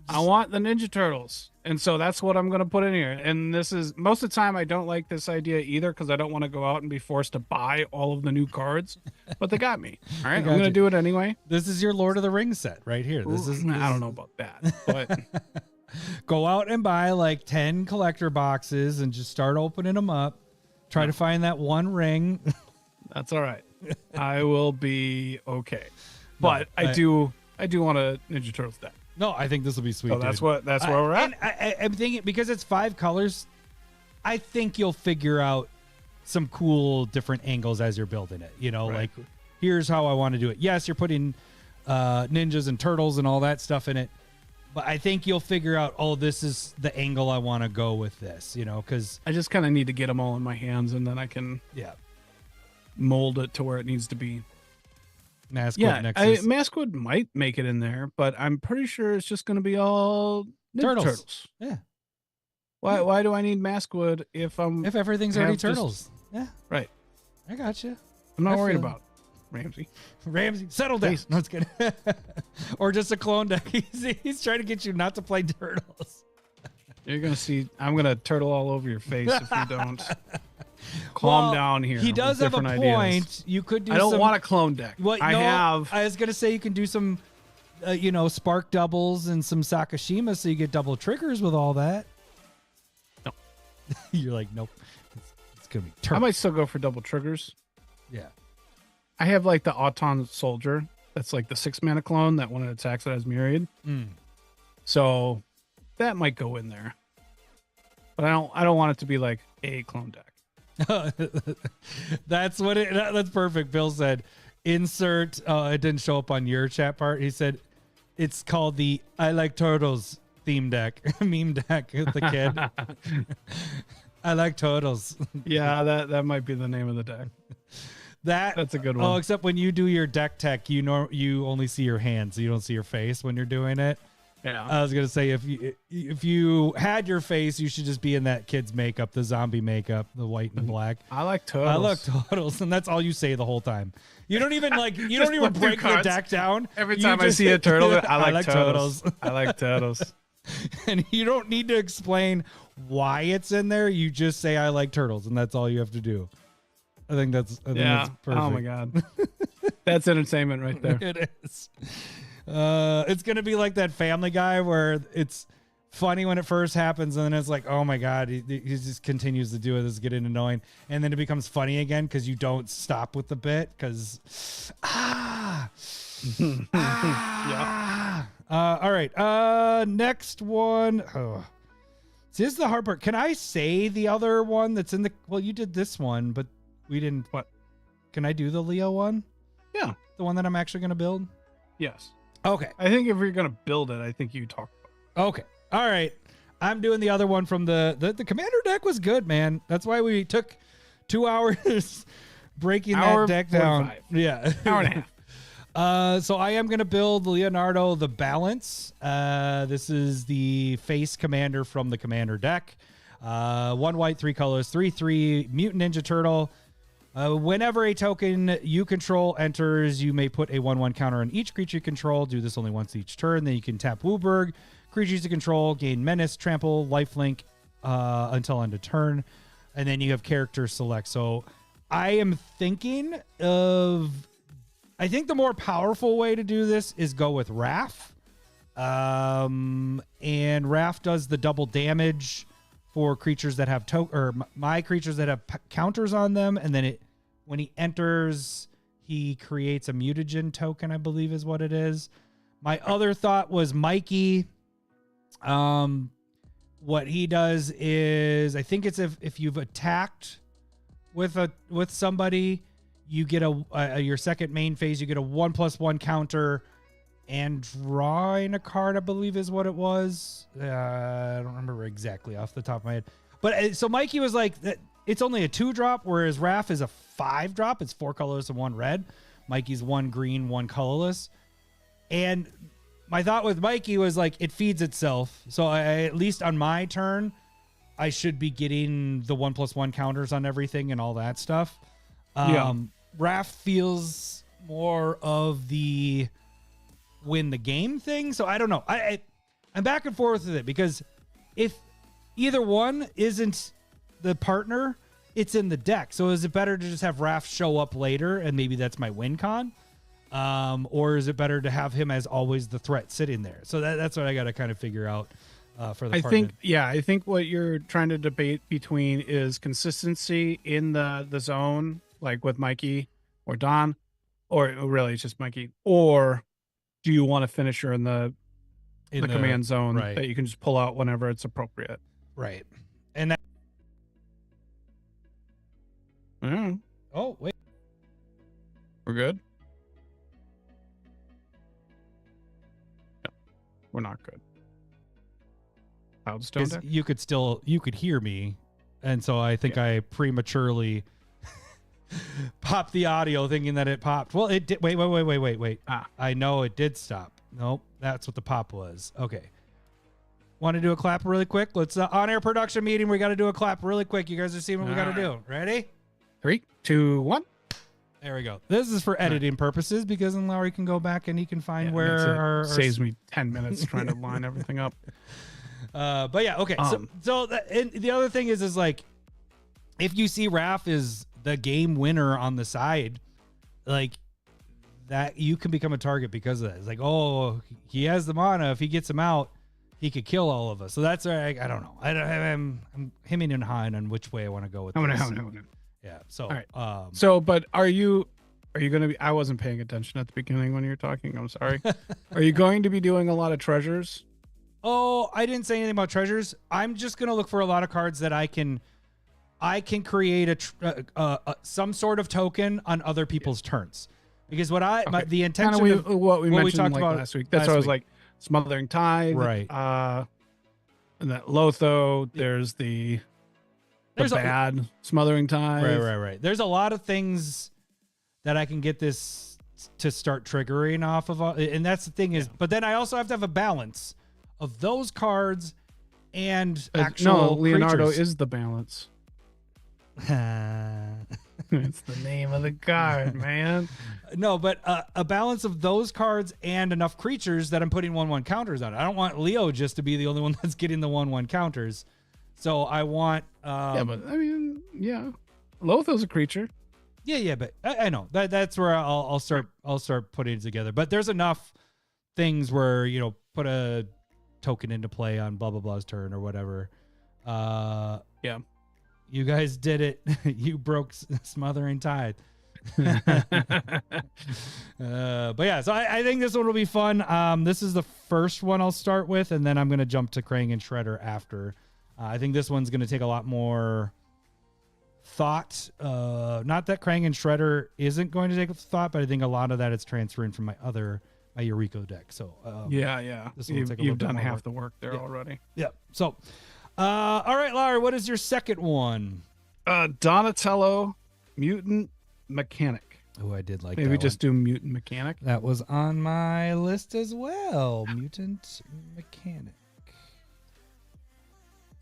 D: I want the Ninja Turtles. And so that's what I'm going to put in here. And this is most of the time I don't like this idea either because I don't want to go out and be forced to buy all of the new cards. But they got me. All right, I'm
F: got
D: going to
F: you.
D: do it anyway.
F: This is your Lord of the Rings set right here. This is
D: I don't know about that, but
F: Go out and buy like 10 collector boxes and just start opening them up. Try to find that one ring.
D: that's all right. I will be okay. But
F: No,
D: I do want a Ninja Turtles deck.
F: No, I think this will be sweet.
D: So that's
F: dude.
D: where we're at.
F: And I'm thinking because it's 5 colors, I think you'll figure out some cool different angles as you're building it. You know, like here's how I want to do it. Yes, you're putting ninjas and turtles and all that stuff in it, but I think you'll figure out, oh, this is the angle I want to go with this, you know, because
D: I just kind of need to get them all in my hands, and then I can mold it to where it needs to be.
F: Maskwood Nexus.
D: Maskwood might make it in there, but I'm pretty sure it's just going to be all turtles.
F: Yeah.
D: Why do I need Maskwood if
F: everything's already turtles? Yeah.
D: Right.
F: I got you.
D: I'm not worried about Ramsey.
F: Settle down. No, it's good. Or just a clone deck. He's trying to get you not to play turtles.
D: You're gonna see. I'm gonna turtle all over your face if you don't calm down here.
F: He does have a point.
D: Ideas.
F: You could do.
D: I don't want a clone deck.
F: I was gonna say you can do some, spark doubles and some Sakashima, so you get double triggers with all that.
D: No.
F: You're like, nope. It's gonna be turtle.
D: I might still go for double triggers.
F: Yeah.
D: I have like the Auton Soldier. That's like the 6-mana clone that when it attacks it has Myriad. So that might go in there. But I don't want it to be like a clone deck.
F: That's perfect. Bill said, insert, it didn't show up on your chat part. He said, it's called the I Like Turtles theme deck, meme deck with the kid. I like turtles.
D: Yeah, that might be the name of the deck. That's a good one.
F: Oh, except when you do your deck tech, you only see your hands, so you don't see your face when you're doing it.
D: Yeah.
F: I was gonna say if you had your face, you should just be in that kid's makeup, the zombie makeup, the white and black.
D: I like turtles.
F: I like turtles, and that's all you say the whole time. You don't even you don't even break the deck down.
D: Every time I see a turtle, I like turtles. I like turtles.
F: And you don't need to explain why it's in there. You just say I like turtles, and that's all you have to do. I think that's perfect.
D: Oh my god, that's entertainment right there.
F: It is. It's gonna be like that Family Guy where it's funny when it first happens, and then it's like, oh my god, he just continues to do it. This is getting annoying, and then it becomes funny again because you don't stop with the bit. Because all right. Next one. Oh. See, this is the hard part. Can I say the other one that's in the? Well, you did this one, but we didn't. What? Can I do the Leo one?
D: Yeah,
F: the one that I'm actually gonna build.
D: Yes.
F: Okay.
D: I think if you're gonna build it, I think you talk about it.
F: Okay. All right. I'm doing the other one from the Commander deck was good, man. That's why we took 2 hours breaking that deck
D: 45.
F: down. Yeah.
D: Hour and a half.
F: So I am going to build Leonardo the Balance. This is the face commander from the Commander deck. 1 white, 3 colors, 3/3 Mutant Ninja Turtle. Whenever a token you control enters, you may put a 1/1 counter on each creature you control. Do this only once each turn. Then you can tap Wooburg. Creatures you control gain Menace, Trample, Lifelink until end of turn. And then you have character select. So I am thinking of... I think the more powerful way to do this is go with Raph. And Raph does the double damage for creatures that have my creatures that have counters on them, and then when he enters, he creates a mutagen token, I believe is what it is. My other thought was Mikey. What he does is, I think it's if you've attacked with somebody, you get your second main phase, you get a 1/1 counter and drawing a card, I believe is what it was. I don't remember exactly off the top of my head. But so Mikey was like, it's only a 2-drop, whereas Raph is a 5-drop. It's 4 colors and 1 red. Mikey's 1 green, 1 colorless. And my thought with Mikey was like, it feeds itself. So at least on my turn, I should be getting the 1/1 counters on everything and all that stuff. Raph feels more of the win the game thing. So I don't know. I'm back and forth with it because if either one isn't the partner, it's in the deck. So is it better to just have Raph show up later and maybe that's my win con? Or is it better to have him as always the threat sitting there? So that's what I got to kind of figure out for the partner.
D: I think what you're trying to debate between is consistency in the zone, like with Mikey or Don, or really it's just Mikey, or do you want a finisher in the command zone that you can just pull out whenever it's appropriate?
F: Right. And
D: Yeah,
F: Oh, wait.
D: we're good. No, we're not good. Cloudstone
F: 'Cause
D: deck?
F: you could hear me. And so I think I prematurely popped the audio thinking that it popped. Well, it did. Wait. I know it did stop. Nope. That's what the pop was. Okay. Want to do a clap really quick? Let's on-air production meeting. We got to do a clap really quick. You guys are seeing what we got to do. Ready?
D: 3, 2, 1.
F: There we go. This is for editing purposes because then Lowry can go back and he can find where
D: saves me 10 minutes trying to line everything up.
F: But yeah, okay. And the other thing is like, if you see Raph is the game winner on the side, like that, you can become a target because of that. It's like, oh, he has the mana. If he gets him out, he could kill all of us. So that's I don't know. I'm hemming and hawing on which way I want to go with this. Yeah. So,
D: all right. But are you going to be? I wasn't paying attention at the beginning when you were talking. I'm sorry. Are you going to be doing a lot of treasures?
F: Oh, I didn't say anything about treasures. I'm just going to look for a lot of cards that I can create some sort of token on other people's turns. Because the intention
D: kind
F: of
D: what we mentioned
F: talked
D: like
F: about
D: last week. That's why I was like Smothering Tithe,
F: right?
D: And that Lotho. There's bad Smothering Tithe.
F: Right. There's a lot of things that I can get this to start triggering off of, and that's the thing is. But then I also have to have a balance of those cards and actual
D: Leonardo
F: creatures.
D: is the balance. It's the name of the card, man.
F: No, but a balance of those cards and enough creatures that I'm putting 1/1 counters on it. I don't want Leo just to be the only one that's getting the 1/1 counters. So I want.
D: Lotho's a creature.
F: Yeah, but I know that's where I'll start putting it together. But there's enough things where put a token into play on blah blah blah's turn or whatever.
D: Yeah.
F: You guys did it. You broke Smothering Tithe. But yeah, so I think this one will be fun. This is the first one I'll start with, and then I'm going to jump to Krang and Shredder after. I think this one's going to take a lot more thought. Not that Krang and Shredder isn't going to take thought, but I think a lot of that is transferring from my Eureka deck. So
D: yeah. You've done half the work there already.
F: Yeah. So, all right, Larry, what is your second one?
D: Donatello, Mutant Mechanic.
F: Oh, I did like
D: Maybe
F: that
D: just do Mutant Mechanic.
F: That was on my list as well. Mutant Mechanic.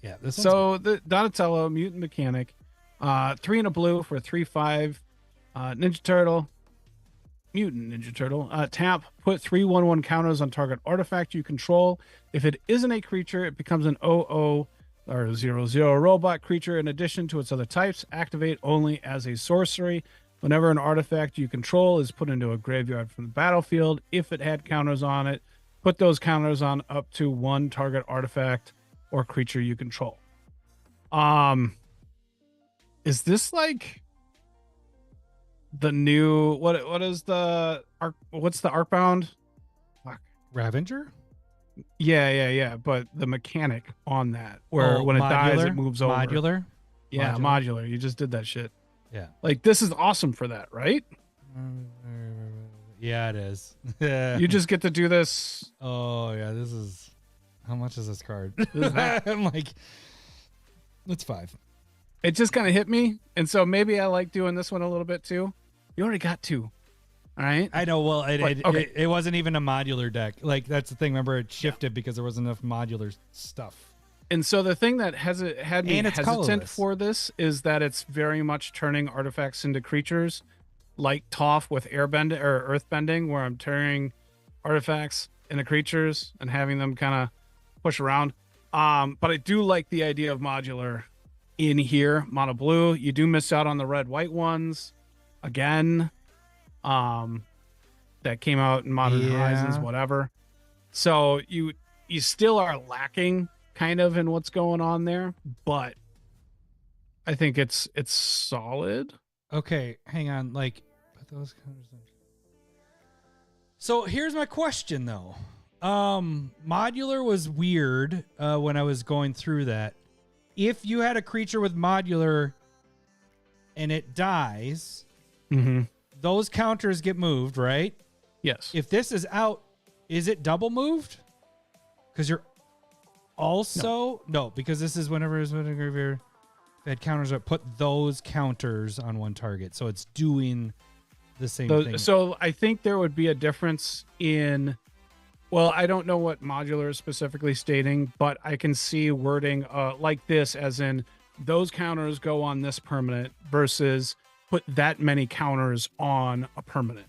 F: Yeah.
D: The Donatello, Mutant Mechanic, 3 and a blue for 3/5, Ninja Turtle, Mutant Ninja Turtle. Tap, put 3/1/1 counters on target artifact you control. If it isn't a creature, it becomes an 0/0 or 0/0 robot creature in addition to its other types. Activate only as a sorcery. Whenever an artifact you control is put into a graveyard from the battlefield, if it had counters on it, put those counters on up to one target artifact or creature you control. Is this like the new what's the Arcbound? Fuck.
F: Ravenger?
D: Yeah. But the mechanic on that, where when it dies, it moves over.
F: Modular?
D: Yeah, modular. You just did that shit.
F: Yeah.
D: Like, this is awesome for that, right?
F: Yeah, it is.
D: You just get to do this.
F: Oh, yeah. This is. How much is this card?
D: This
F: I'm like, it's $5.
D: It just kind of hit me. And so maybe I like doing this one a little bit too. You already got 2. All right.
F: I know. Well,
D: okay.
F: it wasn't even a modular deck. Like, that's the thing. Remember, it shifted because there wasn't enough modular stuff.
D: And so the thing that had me hesitant
F: colorless.
D: for this is that it's very much turning artifacts into creatures, like Toph with airbend or earthbending, where I'm turning artifacts into creatures and having them kind of push around. But I do like the idea of modular in here. Mono blue, you do miss out on the red white ones again. That came out in Modern Horizons, whatever. So you still are lacking kind of in what's going on there, but I think it's solid.
F: Okay, hang on. Like, put those colors in. So here's my question though. Modular was weird when I was going through that. If you had a creature with modular, and it dies,
D: Mm-hmm.
F: those counters get moved, right?
D: Yes.
F: If this is out, is it double moved? Because you're also no, because this is whenever it's graveyard. If it had counters, put those counters on one target, so it's doing the same thing.
D: So I think there would be a difference in. Well, I don't know what modular is specifically stating, but I can see wording like this, as in those counters go on this permanent versus put that many counters on a permanent.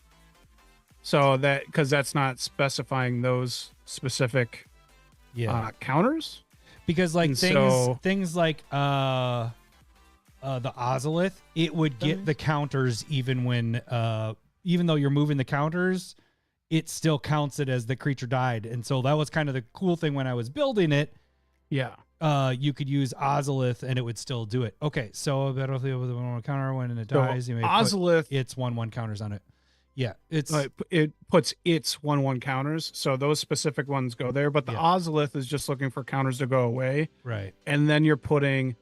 D: So that, because that's not specifying those specific counters.
F: Because like
D: And
F: things like the Ozolith, it would get the counters even when even though you're moving the counters, it still counts it as the creature died. And so that was kind of the cool thing when I was building it.
D: Yeah.
F: You could use Ozolith and it would still do it. Okay, so battlefield with a 1/1 counter when it dies, you may
D: Ozolith,
F: put its 1/1 counters on it. Yeah, it's
D: it puts its 1/1 counters, so those specific ones go there. But the Ozolith is just looking for counters to go away,
F: right.
D: and then you're putting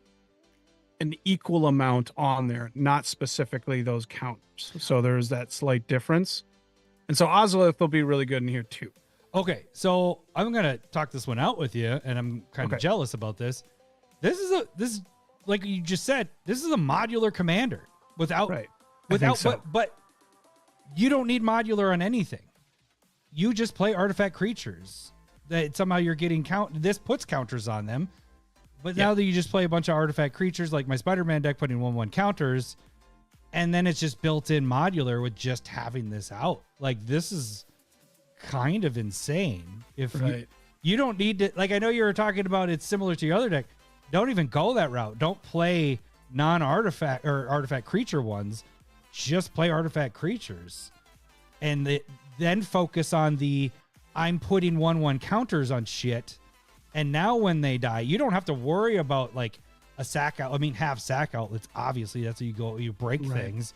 D: an equal amount on there, not specifically those counters. So there's that slight difference, and so Ozolith will be really good in here too.
F: Okay, so I'm gonna talk this one out with you, and I'm kind of jealous about this. This is like you just said. This is a modular commander without but you don't need modular on anything. You just play artifact creatures that somehow you're getting this puts counters on them. But now that you just play a bunch of artifact creatures, like my Spider-Man deck putting 1/1 counters, and then it's just built in modular with just having this out. Like, this is kind of insane. If you don't need to, like, I know you were talking about it's similar to your other deck. Don't even go that route. Don't play non-artifact or artifact creature ones. Just play artifact creatures, and then focus on I'm putting 1/1 counters on shit. And now when they die, you don't have to worry about like a sack out. I mean, have sack outlets. Obviously, that's how you break things.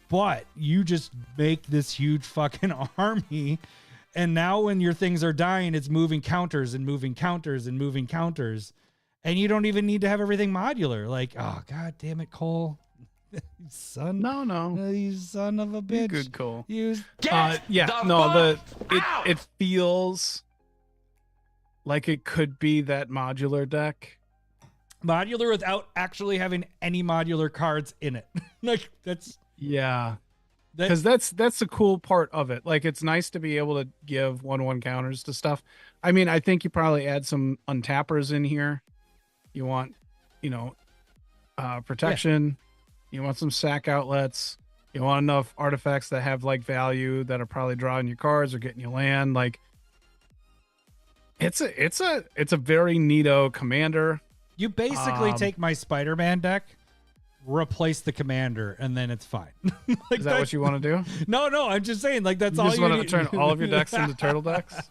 F: But you just make this huge fucking army. And now when your things are dying, it's moving counters and moving counters and moving counters. And you don't even need to have everything modular. Like, oh, God damn it, Cole. You son.
D: No.
F: You son of a bitch.
D: You're good, Cole. It feels like it could be that modular deck.
F: Modular without actually having any modular cards in it. Like, that's...
D: Yeah. Because that's the cool part of it. Like, it's nice to be able to give 1/1 counters to stuff. I mean, I think you probably add some untappers in here. You want, protection. You want some sack outlets. You want enough artifacts that have like value that are probably drawing your cards or getting you land. Like, it's a very neato commander.
F: You basically take my Spider-Man deck, replace the commander, and then it's fine.
D: Is that what you want to do?
F: No, I'm just saying, like, that's all you
D: want to turn all of your decks into turtle decks?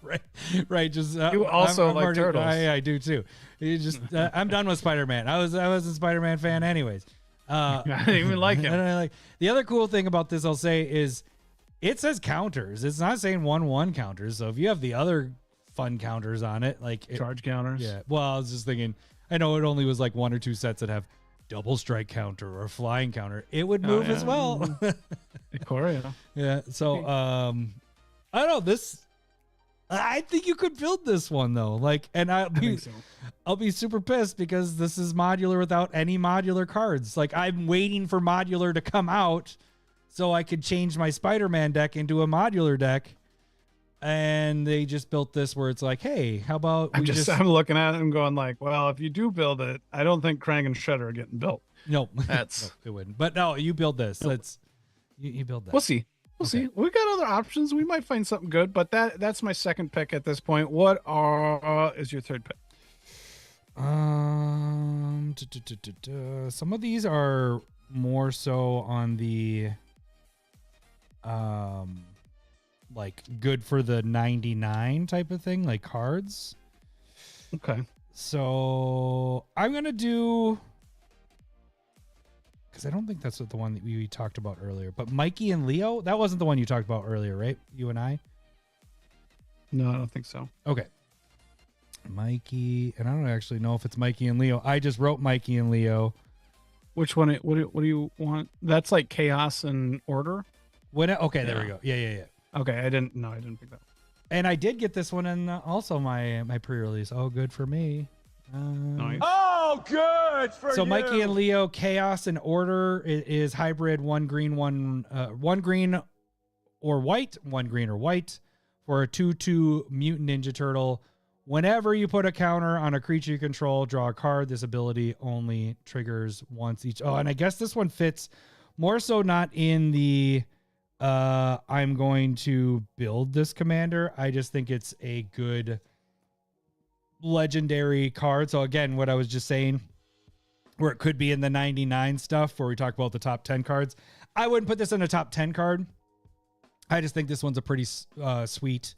F: Right. Just
D: you also like turtles.
F: I do too. You just I'm done with Spider-Man. I was a Spider-Man fan anyways.
D: I didn't even like him.
F: The other cool thing about this, I'll say, is it says counters. It's not saying 1/1 counters. So if you have the other fun counters on it, like
D: charge counters.
F: Yeah. Well, I was just thinking, I know it only was like 1 or 2 sets that have double strike counter or flying counter. It would move as well.
D: Ikoria.
F: Yeah. So I don't know. I think you could build this one though. Like, and I'll be super pissed because this is modular without any modular cards. Like, I'm waiting for modular to come out so I could change my Spider-Man deck into a modular deck. And they just built this where it's like, hey, how about
D: I'm looking at it and going like, well, if you do build it, I don't think Krang and Shredder are getting built.
F: No,
D: that's
F: it wouldn't. But no, you build this. Nope. You build that.
D: We'll see. We'll see. We got other options. We might find something good, but that's my second pick at this point. What is your third pick?
F: Some of these are more so on the like good for the 99 type of thing, like cards.
D: Okay.
F: So I'm gonna do, because I don't think that's the one that we talked about earlier. But Mikey and Leo, that wasn't the one you talked about earlier, right? You and I?
D: No, I don't think so.
F: Okay. Mikey, and I don't actually know if it's Mikey and Leo. I just wrote Mikey and Leo.
D: Which one? What do you want? That's like chaos and order.
F: Okay, there we
D: Yeah.
F: go. Yeah.
D: Okay, I didn't pick that up.
F: And I did get this one in also my pre-release. Oh, good for me.
D: Nice.
B: Oh, good for
F: So
B: you.
F: Mikey and Leo, Chaos and Order is hybrid, one green or white, one green or white for a 2/2 Mutant Ninja Turtle. Whenever you put a counter on a creature you control, draw a card. This ability only triggers once each. Oh, and I guess this one fits more so not in the I'm going to build this commander. I just think it's a good legendary card. So again, what I was just saying, where it could be in the 99 stuff where we talk about the top 10 cards, I wouldn't put this in a top 10 card. I just think this one's a pretty sweet.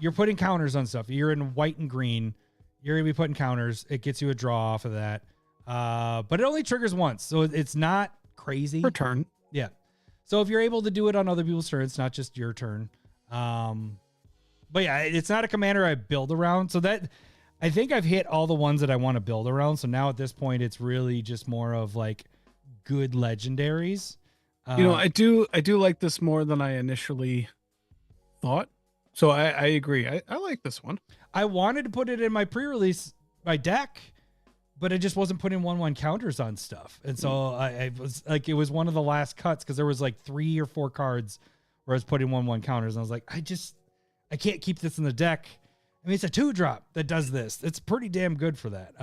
F: You're putting counters on stuff. You're in white and green. You're going to be putting counters. It gets you a draw off of that. But it only triggers once. So it's not crazy.
D: Per turn.
F: Yeah. So if you're able to do it on other people's turns, not just your turn. But yeah, it's not a commander I build around. So that I think I've hit all the ones that I want to build around. So now at this point, it's really just more of like good legendaries.
D: I do like this more than I initially thought. So I agree. I like this one.
F: I wanted to put it in my pre-release, my deck, but I just wasn't putting 1/1 counters on stuff. And so I was like, it was one of the last cuts because there was like 3 or 4 cards where I was putting 1/1 counters. And I was like, I can't keep this in the deck. I mean, it's a 2-drop that does this. It's pretty damn good for that.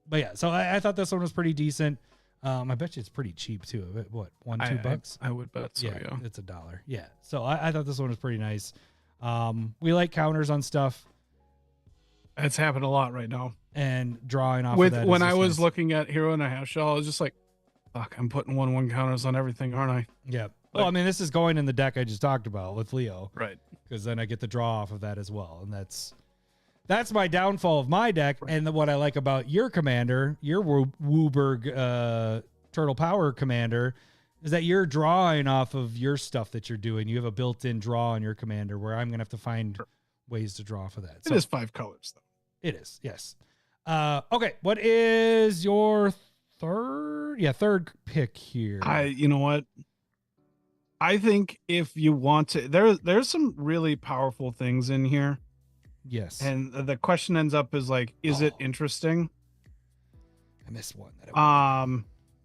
F: But yeah, so I thought this one was pretty decent. I bet you it's pretty cheap too. What, $1-2?
D: I would bet so, yeah.
F: It's $1. Yeah. So I thought this one was pretty nice. We like counters on stuff.
D: It's happened a lot right now.
F: And drawing off
D: With
F: of that.
D: when I was looking at Hero and a Half Shell, I was just like, fuck, I'm putting 1/1 counters on everything, aren't I?
F: Yeah. Well, I mean, this is going in the deck I just talked about with Leo.
D: Right.
F: Because then I get the draw off of that as well. And that's my downfall of my deck. Right. And what I like about your commander, your Wooburg Turtle Power commander, is that you're drawing off of your stuff that you're doing. You have a built-in draw on your commander where I'm going to have to find ways to draw for that.
D: It is 5 colors, though.
F: It is, yes. Okay, what is your third pick here?
D: You know what? I think if you want to, there's some really powerful things in here.
F: Yes.
D: And the question ends up is like, is it interesting?
F: I missed one.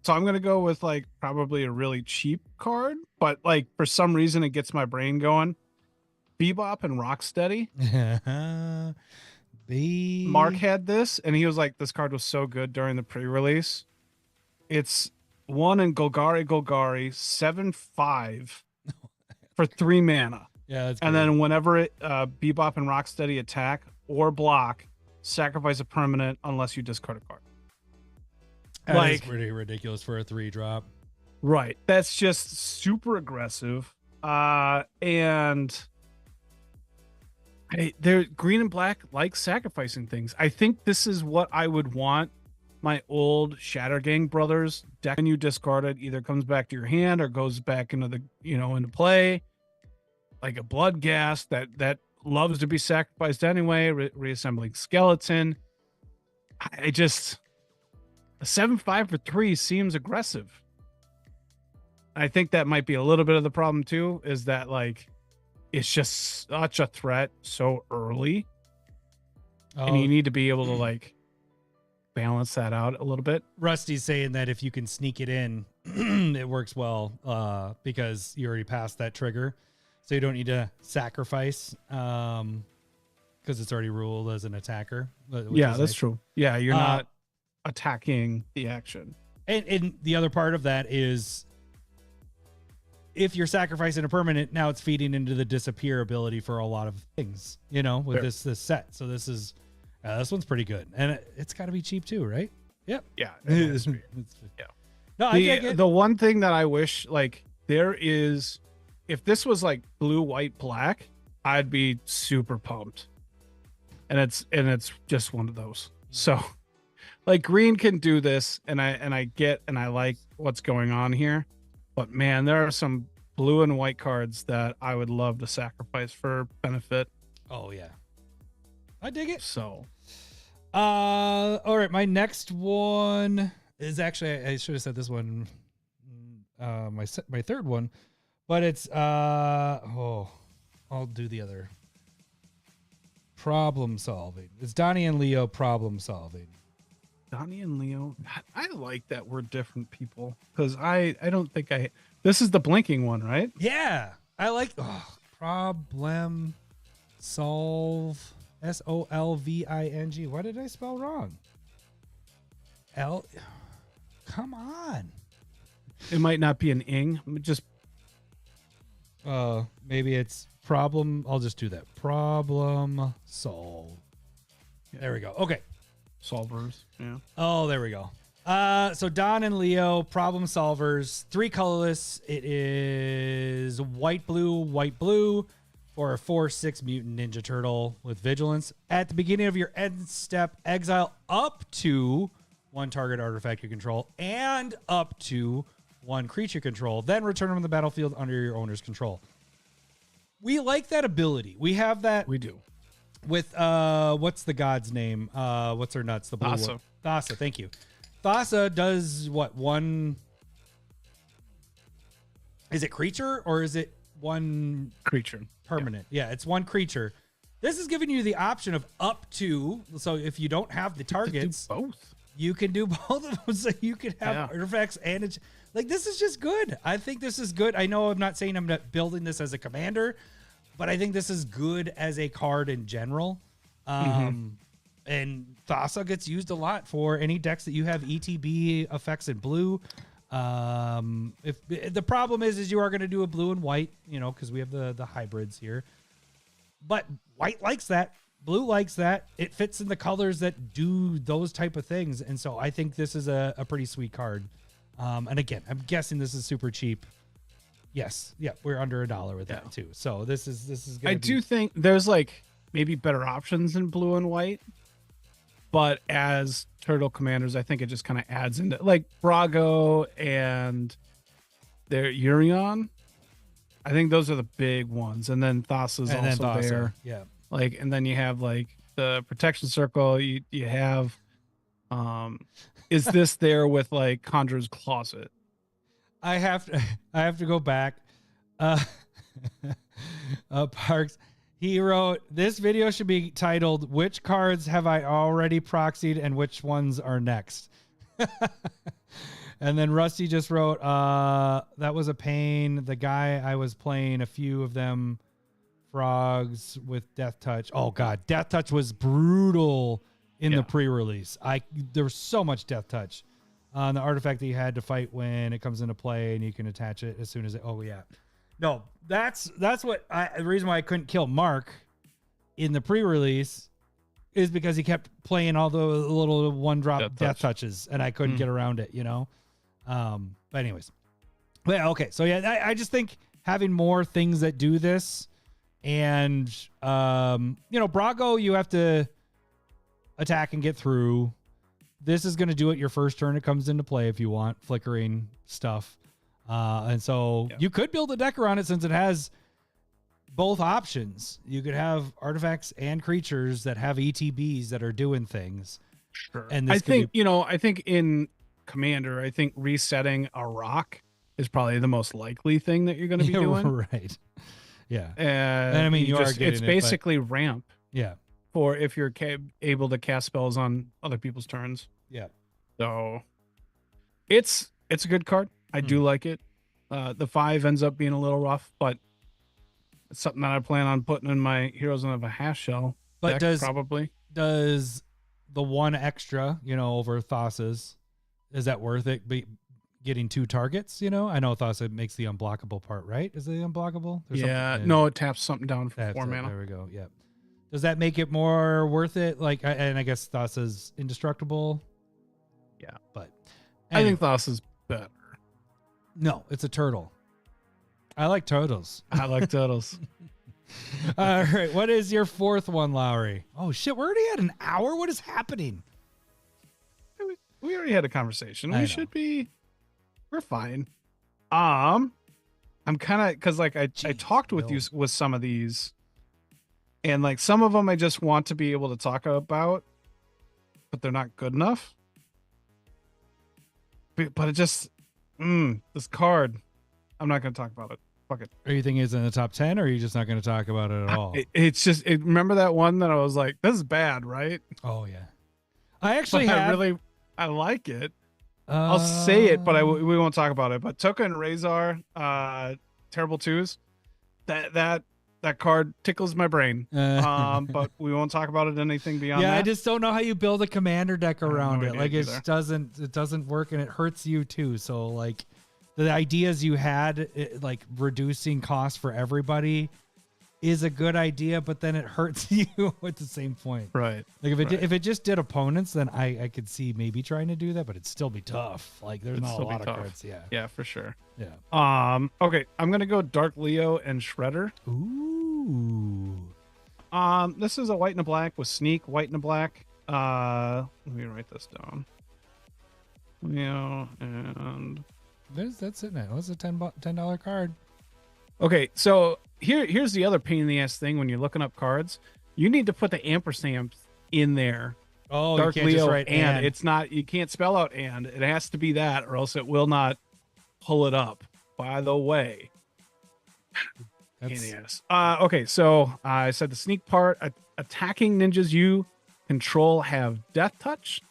D: So I'm gonna go with like probably a really cheap card, but like for some reason it gets my brain going. Bebop and Rocksteady. Mark had this, and he was like, "This card was so good during the pre-release." It's 1 in Golgari, 7/5 for 3 mana.
F: Yeah, that's
D: and
F: great.
D: then whenever it Bebop and Rocksteady attack or block, sacrifice a permanent unless you discard a card.
F: That is pretty ridiculous for a 3-drop.
D: Right. That's just super aggressive. And they're green and black like sacrificing things. I think this is what I would want my old Shattergang brothers deck. When you discard it, either comes back to your hand or goes back into the into play. Like a blood gas that loves to be sacrificed anyway, reassembling skeleton. I just a 7/5 for 3 seems aggressive. I think that might be a little bit of the problem too, is that like it's just such a threat so early. And you need to be able to like balance that out a little bit.
F: Rusty's saying that if you can sneak it in, it works well because you already passed that trigger. So you don't need to sacrifice because it's already ruled as an attacker.
D: Yeah, that's true. Yeah, you're not attacking the action.
F: And the other part of that is if you're sacrificing a permanent, now it's feeding into the disappear ability for a lot of things, with this set. So this one's pretty good. And it's got to be cheap too, right? Yep.
D: Yeah.
F: Yeah. No, I get it.
D: The one thing that I wish, like, there is, if this was like blue, white, black, I'd be super pumped. And it's just one of those. So like green can do this, and I get and I like what's going on here. But man, there are some blue and white cards that I would love to sacrifice for benefit.
F: Oh yeah. I dig it.
D: So
F: all right, my next one Is actually, I should have said this one, my third one, but it's I'll do the other. Problem solving. It's Donnie and Leo problem solving.
D: Donnie and Leo. I like that we're different people because I don't think this is the blinking one, right?
F: Yeah, I like problem solve. SOLVING. What did I spell wrong? Come on.
D: It might not be an ing. Just
F: maybe it's problem. I'll just do that. Problem solve.
D: Yeah.
F: There we go. Okay.
D: Solvers. Yeah.
F: Oh, there we go. So Don and Leo, problem solvers, 3 colorless. It is white, blue for a 4/6 mutant ninja turtle with vigilance. At the beginning of your end step, exile up to 1 target artifact you control and up to 1 creature control. Then return them on the battlefield under your owner's control. We like that ability. We have that.
D: We do.
F: With what's the god's name? What's her nuts? The blue
D: Thassa.
F: one. Thassa, thank you. Thassa does what? 1. Is it creature or is it 1
D: Creature.
F: permanent? Yeah, it's 1 creature. This is giving you the option of up to. So if you don't have the targets,
D: both.
F: You can do both of them. So you can have artifacts and it's like this is just good. I think this is good. I know I'm not saying I'm not building this as a commander, but I think this is good as a card in general. And Thassa gets used a lot for any decks that you have ETB effects in blue. If the problem is you are going to do a blue and white, because we have the hybrids here. But white likes that. Blue likes that. It fits in the colors that do those type of things. And so I think this is a pretty sweet card. And again, I'm guessing this is super cheap. Yes. Yeah. We're under $1 with that too. So this is gonna
D: I do think there's like maybe better options in blue and white, but as turtle commanders, I think it just kind of adds into like Brago and their Urion. I think those are the big ones. And then Thassa's
F: and
D: also
F: then Thassa,
D: there.
F: Yeah.
D: Like, and then you have like the protection circle. You have, is this there with like Conjurer's Closet?
F: I have to go back. Parks. He wrote, this video should be titled, which cards have I already proxied and which ones are next? And then Rusty just wrote, that was a pain. The guy I was playing, a few of them frogs with Death Touch. Oh God, Death Touch was brutal in the pre-release. There was so much Death Touch on the artifact that you had to fight when it comes into play, and you can attach it as soon as it. Oh yeah, no, that's what the reason why I couldn't kill Mark in the pre-release is because he kept playing all the little 1-drop death touches, and I couldn't get around it. But anyways, okay, so yeah, I just think having more things that do this. And, Brago, you have to attack and get through. This is going to do it your first turn. It comes into play if you want flickering stuff. And so you could build a deck around it since it has both options. You could have artifacts and creatures that have ETBs that are doing things.
D: Sure.
F: And
D: I think in Commander, I think resetting a rock is probably the most likely thing that you're going to be doing.
F: Right. Yeah.
D: And
F: I mean,
D: it's basically ramp.
F: Yeah.
D: For if you're able to cast spells on other people's turns.
F: Yeah.
D: So it's a good card. I do like it. The 5 ends up being a little rough, but it's something that I plan on putting in my Heroes of a Half Shell.
F: But
D: deck,
F: does the 1 extra, over Thassa's, is that worth it? Getting 2 targets, I know Thassa makes the unblockable part, right? Is it unblockable?
D: No, it taps something down for 4 mana.
F: There we go. Yeah. Does that make it more worth it? Like, and I guess Thassa's indestructible.
D: Yeah,
F: but
D: I think Thassa's better.
F: No, it's a turtle. I like turtles.
D: I like turtles.
F: All right, what is your 4th one, Lowry? Oh shit, we're already at an hour. What is happening?
D: We already had a conversation. We're fine. I'm kind of because like I talked with you with some of these, and like some of them I just want to be able to talk about, but they're not good enough. but it just this card. I'm not going to talk about it. Fuck it.
F: Are you thinking it's in the top 10, or are you just not going to talk about it at all?
D: It's just remember that one that I was like, this is bad, right?
F: Oh yeah. I actually
D: But
F: have.
D: I like it. I'll say it, but we won't talk about it. But Toka and Razor, terrible twos. That card tickles my brain. But we won't talk about it anything beyond that.
F: I just don't know how you build a commander deck around
D: no
F: it. Like
D: idea
F: it doesn't work, and it hurts you too. So like the ideas you had, like reducing cost for everybody, is a good idea, but then it hurts you at the same point.
D: Right.
F: Like if it just did opponents, then I could see maybe trying to do that, but it'd still be tough. Like there's not a lot of cards. Yeah.
D: Yeah, for sure.
F: Yeah.
D: Okay, I'm gonna go Dark Leo and Shredder.
F: Ooh.
D: This is a white and a black with sneak, white and a black. Let me write this down. Leo and
F: That's it now. It's a $10 card.
D: okay, so here's the other pain in the ass thing when you're looking up cards. You need to put the ampersand in there.
F: Oh,
D: Dark
F: you can't
D: Leo
F: just write
D: and it's not, you can't spell out and. It has to be that, or else it will not pull it up. By the way.
F: That's,
D: Okay, so I said the sneak part. Attacking ninjas you control have death touch.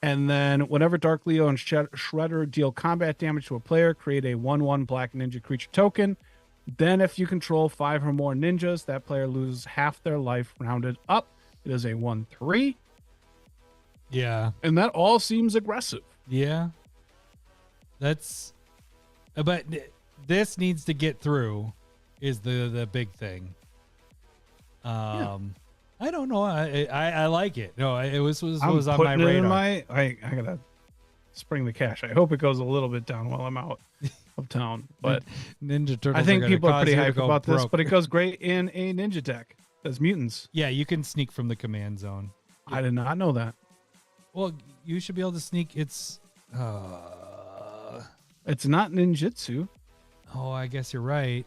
D: And then whenever Dark Leo and Shredder deal combat damage to a player, create a 1/1 black ninja creature token. Then if you control 5 or more ninjas, that player loses half their life rounded up. It is a 1/3.
F: yeah.
D: And that all seems aggressive.
F: Yeah. But this needs to get through is the big thing. I don't know. I like it. No, it was on my
D: putting it in
F: radar.
D: I gotta spring the cash. I hope it goes a little bit down while I'm out of town. But
F: Ninja Turtles.
D: I think people are pretty hyped
F: hyped
D: about this. But it goes great in a ninja deck. As mutants.
F: Yeah, you can sneak from the command zone.
D: I did not know that.
F: Well, you should be able to sneak. It's
D: It's not ninjutsu.
F: oh, I guess you're right.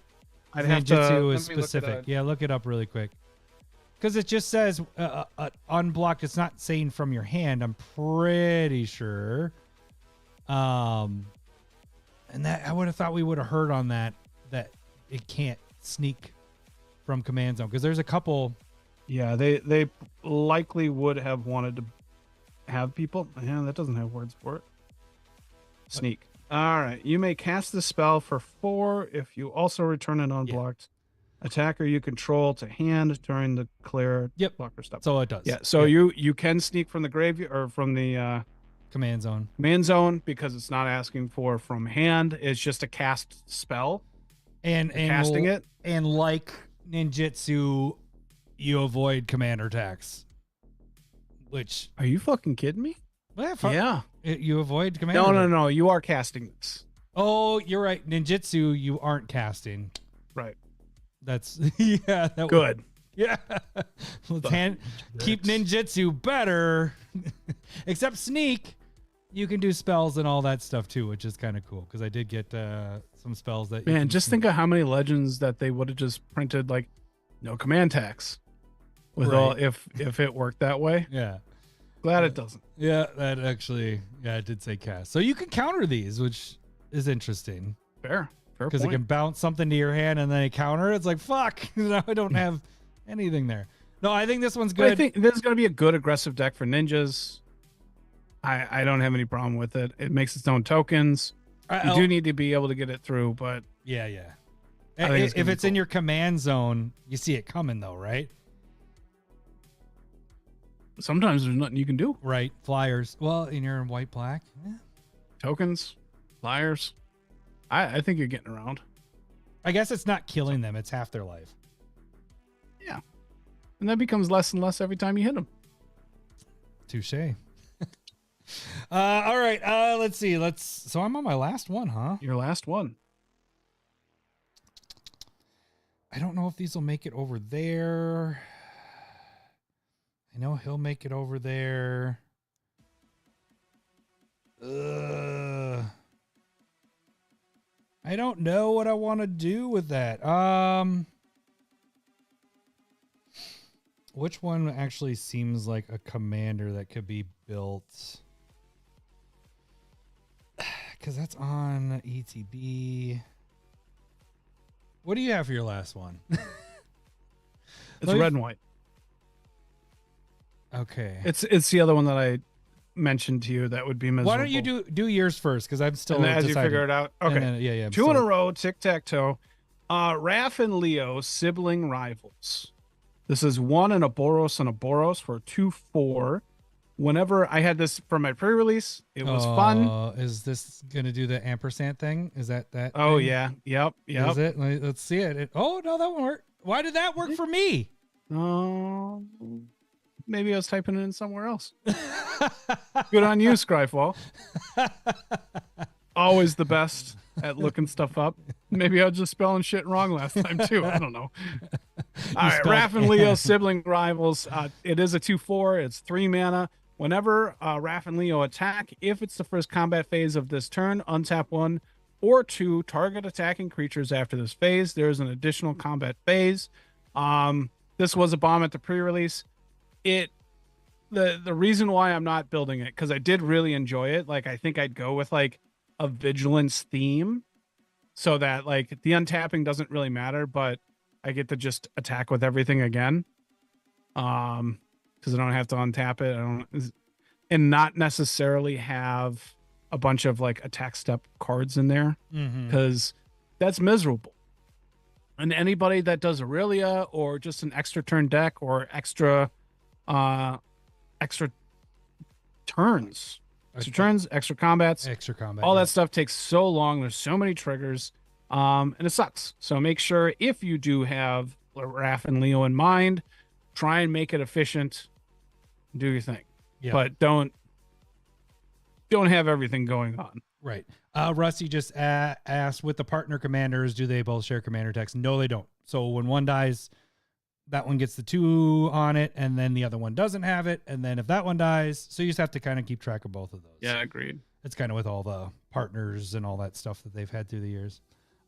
D: I'd have
F: Ninjutsu
D: to
F: is
D: let me look
F: specific.
D: it up.
F: Yeah, look it up really quick. Because it just says unblocked. It's not saying from your hand. I'm pretty sure. And that I would have thought we would have heard on that it can't sneak from command zone, because there's a couple.
D: Yeah, they likely would have wanted to have people. Yeah, that doesn't have words for it. Sneak. All right. You may cast the spell for 4 if you also return an unblocked attacker you control to hand during the clear blocker step.
F: So it does.
D: Yeah. So you can sneak from the graveyard or from the
F: command zone.
D: Command zone, because it's not asking for from hand. It's just a cast spell.
F: And
D: casting it.
F: And like ninjutsu, you avoid commander attacks. Which
D: Are you fucking kidding me? Yeah.
F: You avoid commander.
D: No. You are casting this.
F: Oh, you're right. Ninjutsu, you aren't casting.
D: Right.
F: That's yeah. That
D: Good.
F: Yeah. Let's keep ninjutsu better. Except sneak, you can do spells and all that stuff too, which is kind of cool, because I did get some spells that.
D: Man, just think of how many legends that they would have just printed, like no command tax, with all if it worked that way.
F: Yeah.
D: Glad it doesn't.
F: Yeah, that actually, it did say cast. So you can counter these, which is interesting.
D: Fair
F: Because it
D: point.
F: can bounce something to your hand and then counter. It's like, fuck, now I don't have anything there. No, I think this one's
D: But
F: good.
D: I think this is going to be a good aggressive deck for ninjas. I don't have any problem with it. It makes its own tokens. You do need to be able to get it through, but
F: Yeah.
D: I think it's
F: If
D: gonna
F: it's
D: be
F: in
D: cool.
F: your command zone, you see it coming though, right?
D: sometimes there's nothing you can do.
F: Right. Flyers. Well, and you're in white black. Yeah.
D: Tokens, flyers. I think you're getting around.
F: I guess it's not killing them. It's half their life.
D: Yeah. And that becomes less and less every time you hit them.
F: Touche. All right. Let's see. So I'm on my last one, huh?
D: Your last one.
F: I don't know if these will make it over there. I know he'll make it over there. I don't know what I want to do with that. Which one actually seems like a commander that could be built? because that's on ETB. What do you have for your last one?
D: It's red and white.
F: Okay.
D: It's the other one that I mentioned to you that would be miserable.
F: Why don't you do yours first? Because I'm still
D: and as
F: deciding.
D: you figure it out. Okay.
F: Then, yeah.
D: Two in a row, tic-tac-toe. Raph and Leo, sibling rivals. This is 1 and a Boros and a Boros for 2-4. Whenever I had this for my pre-release, it was fun.
F: Is this gonna do the ampersand thing? Is that?
D: Oh
F: thing?
D: yeah, yep.
F: Is it? Let's see it. Oh no, that won't work. Why did that work for me?
D: Maybe I was typing it in somewhere else. Good on you, Scryfall. Always the best at looking stuff up. Maybe I was just spelling shit wrong last time too. I don't know. All right, Raph and Leo, sibling rivals. It is a 2-4. It's 3 mana. Whenever Raph and Leo attack, if it's the first combat phase of this turn, untap 1 or 2 target attacking creatures after this phase. There's an additional combat phase. This was a bomb at the pre-release. The reason why I'm not building it, because I did really enjoy it. Like, I think I'd go with like a vigilance theme so that like the untapping doesn't really matter, but I get to just attack with everything again. Because I don't have to untap it. And not necessarily have a bunch of like attack step cards in there, because that's miserable. And anybody that does Aurelia or just an extra turn deck or extra turns, extra combats, all that stuff takes so long. There's so many triggers, and it sucks. So make sure, if you do have Raph and Leo in mind, try and make it efficient. Do your thing, but don't have everything going on.
F: Right. Rusty just asked, with the partner commanders, do they both share commander text? No, they don't. So when one dies, that one gets the 2 on it, and then the other one doesn't have it. And then if that one dies, so you just have to kind of keep track of both of those.
D: Yeah, agreed.
F: It's kind of with all the partners and all that stuff that they've had through the years.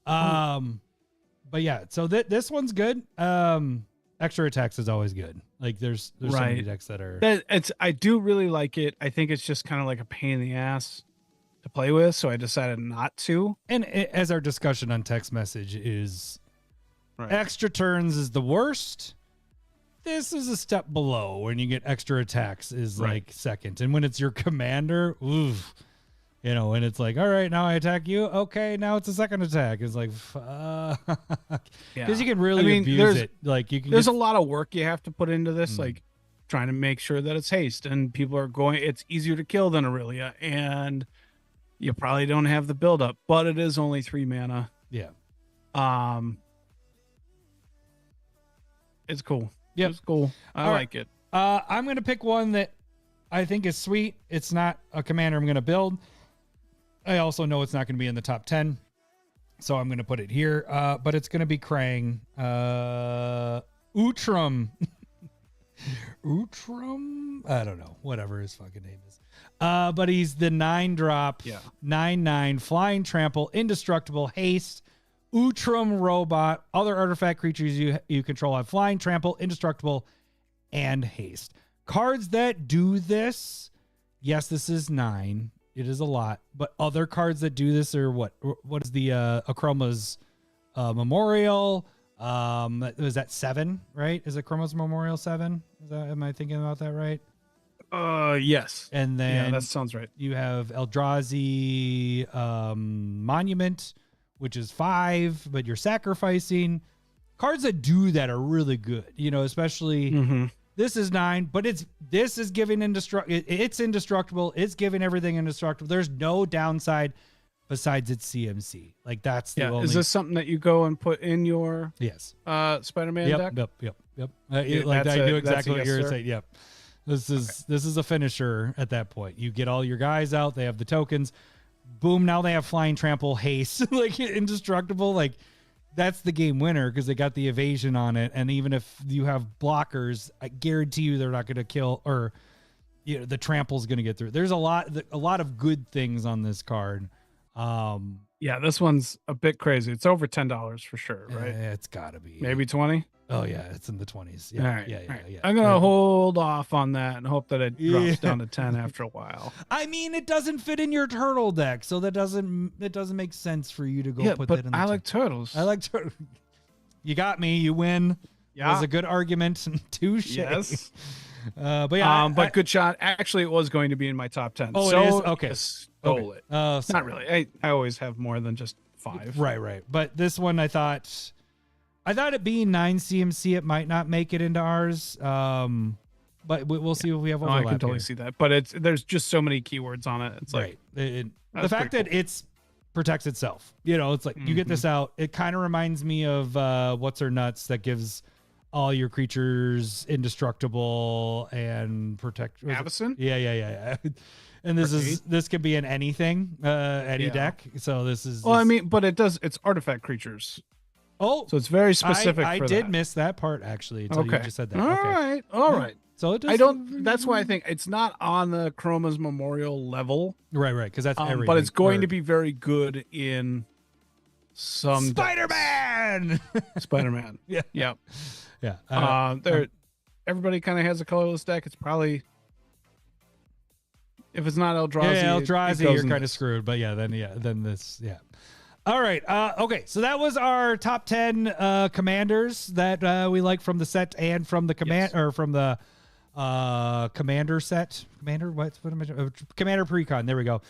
F: But yeah, so this one's good. Extra attacks is always good. Like there's so many decks that are.
D: I do really like it. I think it's just kind of like a pain in the ass to play with, so I decided not to.
F: And as our discussion on text message is, extra turns is the worst. This is a step below. When you get extra attacks is like second, and when it's your commander, oof. You know, and it's like, all right, now I attack you. Okay, now it's a second attack. It's like, because you can really abuse it. Like
D: there's a lot of work you have to put into this, like trying to make sure that it's haste, and people are going. It's easier to kill than Aurelia, and you probably don't have the buildup, but it is only 3 mana.
F: Yeah.
D: It's cool.
F: Yeah,
D: it's cool. I like it.
F: I'm gonna pick one that I think is sweet. It's not a commander I'm gonna build. I also know it's not going to be in the top 10, so I'm going to put it here. But it's going to be Krang. Utrum. Utrum? I don't know. Whatever his fucking name is. But he's the 9-drop, 9/9, flying trample, indestructible, haste, Utrum robot. Other artifact creatures you control have flying, trample, indestructible, and haste. Cards that do this, yes, this is 9. It is a lot, but other cards that do this are what is the Akroma's Memorial? Was that 7, right? Is Akroma's Memorial 7? Am I thinking about that right?
D: Yes.
F: And then
D: that sounds right.
F: You have Eldrazi Monument, which is 5, but you're sacrificing. Cards that do that are really good, you know, especially this is 9, but this is giving it's indestructible. It's giving everything indestructible. There's no downside besides its CMC. Like that's the only.
D: Is this something that you go and put in your Spider-Man deck?
F: Yep. I knew exactly what you were saying. Yep. This is a finisher at that point. You get all your guys out. They have the tokens. Boom. Now they have flying, trample, haste, like indestructible. Like that's the game winner because they got the evasion on it. And even if you have blockers, I guarantee you they're not going to kill, or the trample's going to get through. There's a lot of good things on this card.
D: Yeah, this one's a bit crazy. It's over $10 for sure, right?
F: It's gotta be
D: Maybe 20.
F: Oh yeah, it's in the 20s. Yeah,
D: All right,
F: yeah.
D: all right. I'm gonna hold off on that and hope that it drops
F: Yeah.
D: down to 10 after a while.
F: I mean, it doesn't fit in your turtle deck, so it doesn't make sense for you to go put
D: but
F: that in.
D: I like turtles.
F: I like turtles. You got me. You win.
D: Yeah.
F: That was a good argument. Touche.
D: Yes.
F: But yeah,
D: but good shot. Actually, it was going to be in my top 10.
F: Oh,
D: so
F: it is? Okay.
D: Stole it. Not really. I always have more than just 5.
F: Right. But this one, I thought it being 9 CMC, it might not make it into ours. But we'll see if we have overlap.
D: I can totally see that. But there's just so many keywords on it. It's like
F: the fact that it's protects itself. You know, it's like you get this out. It kind of reminds me of What's Her Nuts that gives all your creatures indestructible and protect.
D: Avacyn?
F: Yeah. And this could be in anything, any deck. So this is.
D: Well, I mean, but it's artifact creatures.
F: Oh,
D: so it's very specific.
F: I
D: for
F: did
D: that.
F: miss that part actually until you just said that.
D: All right.
F: So it does,
D: I don't. That's why I think it's not on the Chroma's Memorial level.
F: Right. Because that's everything.
D: But it's going to be very good in some
F: Spider-Man.
D: Spider-Man.
F: Yeah.
D: Everybody kind of has a colorless deck. It's probably. If it's not Eldrazi,
F: Eldrazi, you're kind of screwed. But then this. All right. Okay. So that was our top 10 commanders that we like from the set and from the or from the commander set. Commander, what am I? Commander Precon. There we go.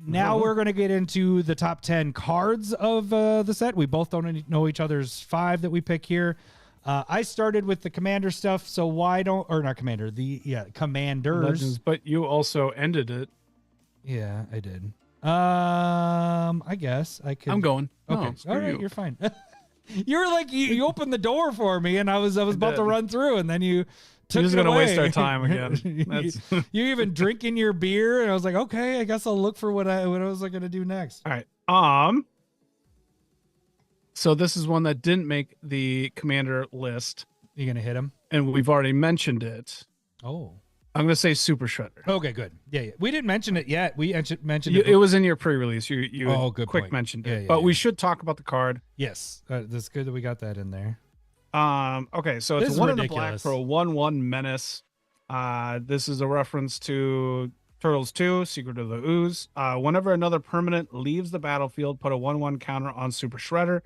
F: Now we're going to get into the top 10 cards of the set. We both don't know each other's 5 that we pick here. I started with the commander stuff, so why don't not commander, commanders.
D: Legends, but you also ended it.
F: Yeah, I did. I guess I could.
D: I'm going.
F: Okay,
D: No,
F: all right,
D: you.
F: you're fine. You were like you opened the door for me, and I was about to run through, and then you took
D: You're just
F: it
D: gonna
F: away.
D: waste our time again.
F: You even drinking your beer, and I was like, okay, I guess I'll look for what I was gonna do next.
D: All right. So this is one that didn't make the commander list.
F: You gonna hit him?
D: And we've already mentioned it.
F: Oh.
D: I'm gonna say Super Shredder.
F: Okay, good. Yeah. We didn't mention it yet. We mentioned
D: it. It was in your pre-release. You
F: good
D: quick
F: point.
D: mentioned
F: Yeah,
D: it.
F: yeah,
D: but
F: yeah.
D: we should talk about the card.
F: Yes. That's good that we got that in there.
D: Okay, so it's
F: This
D: a 1
F: is
D: in the black
F: ridiculous.
D: for a 1/1 menace. This is a reference to Turtles 2, Secret of the Ooze. Whenever another permanent leaves the battlefield, put a 1/1 counter on Super Shredder.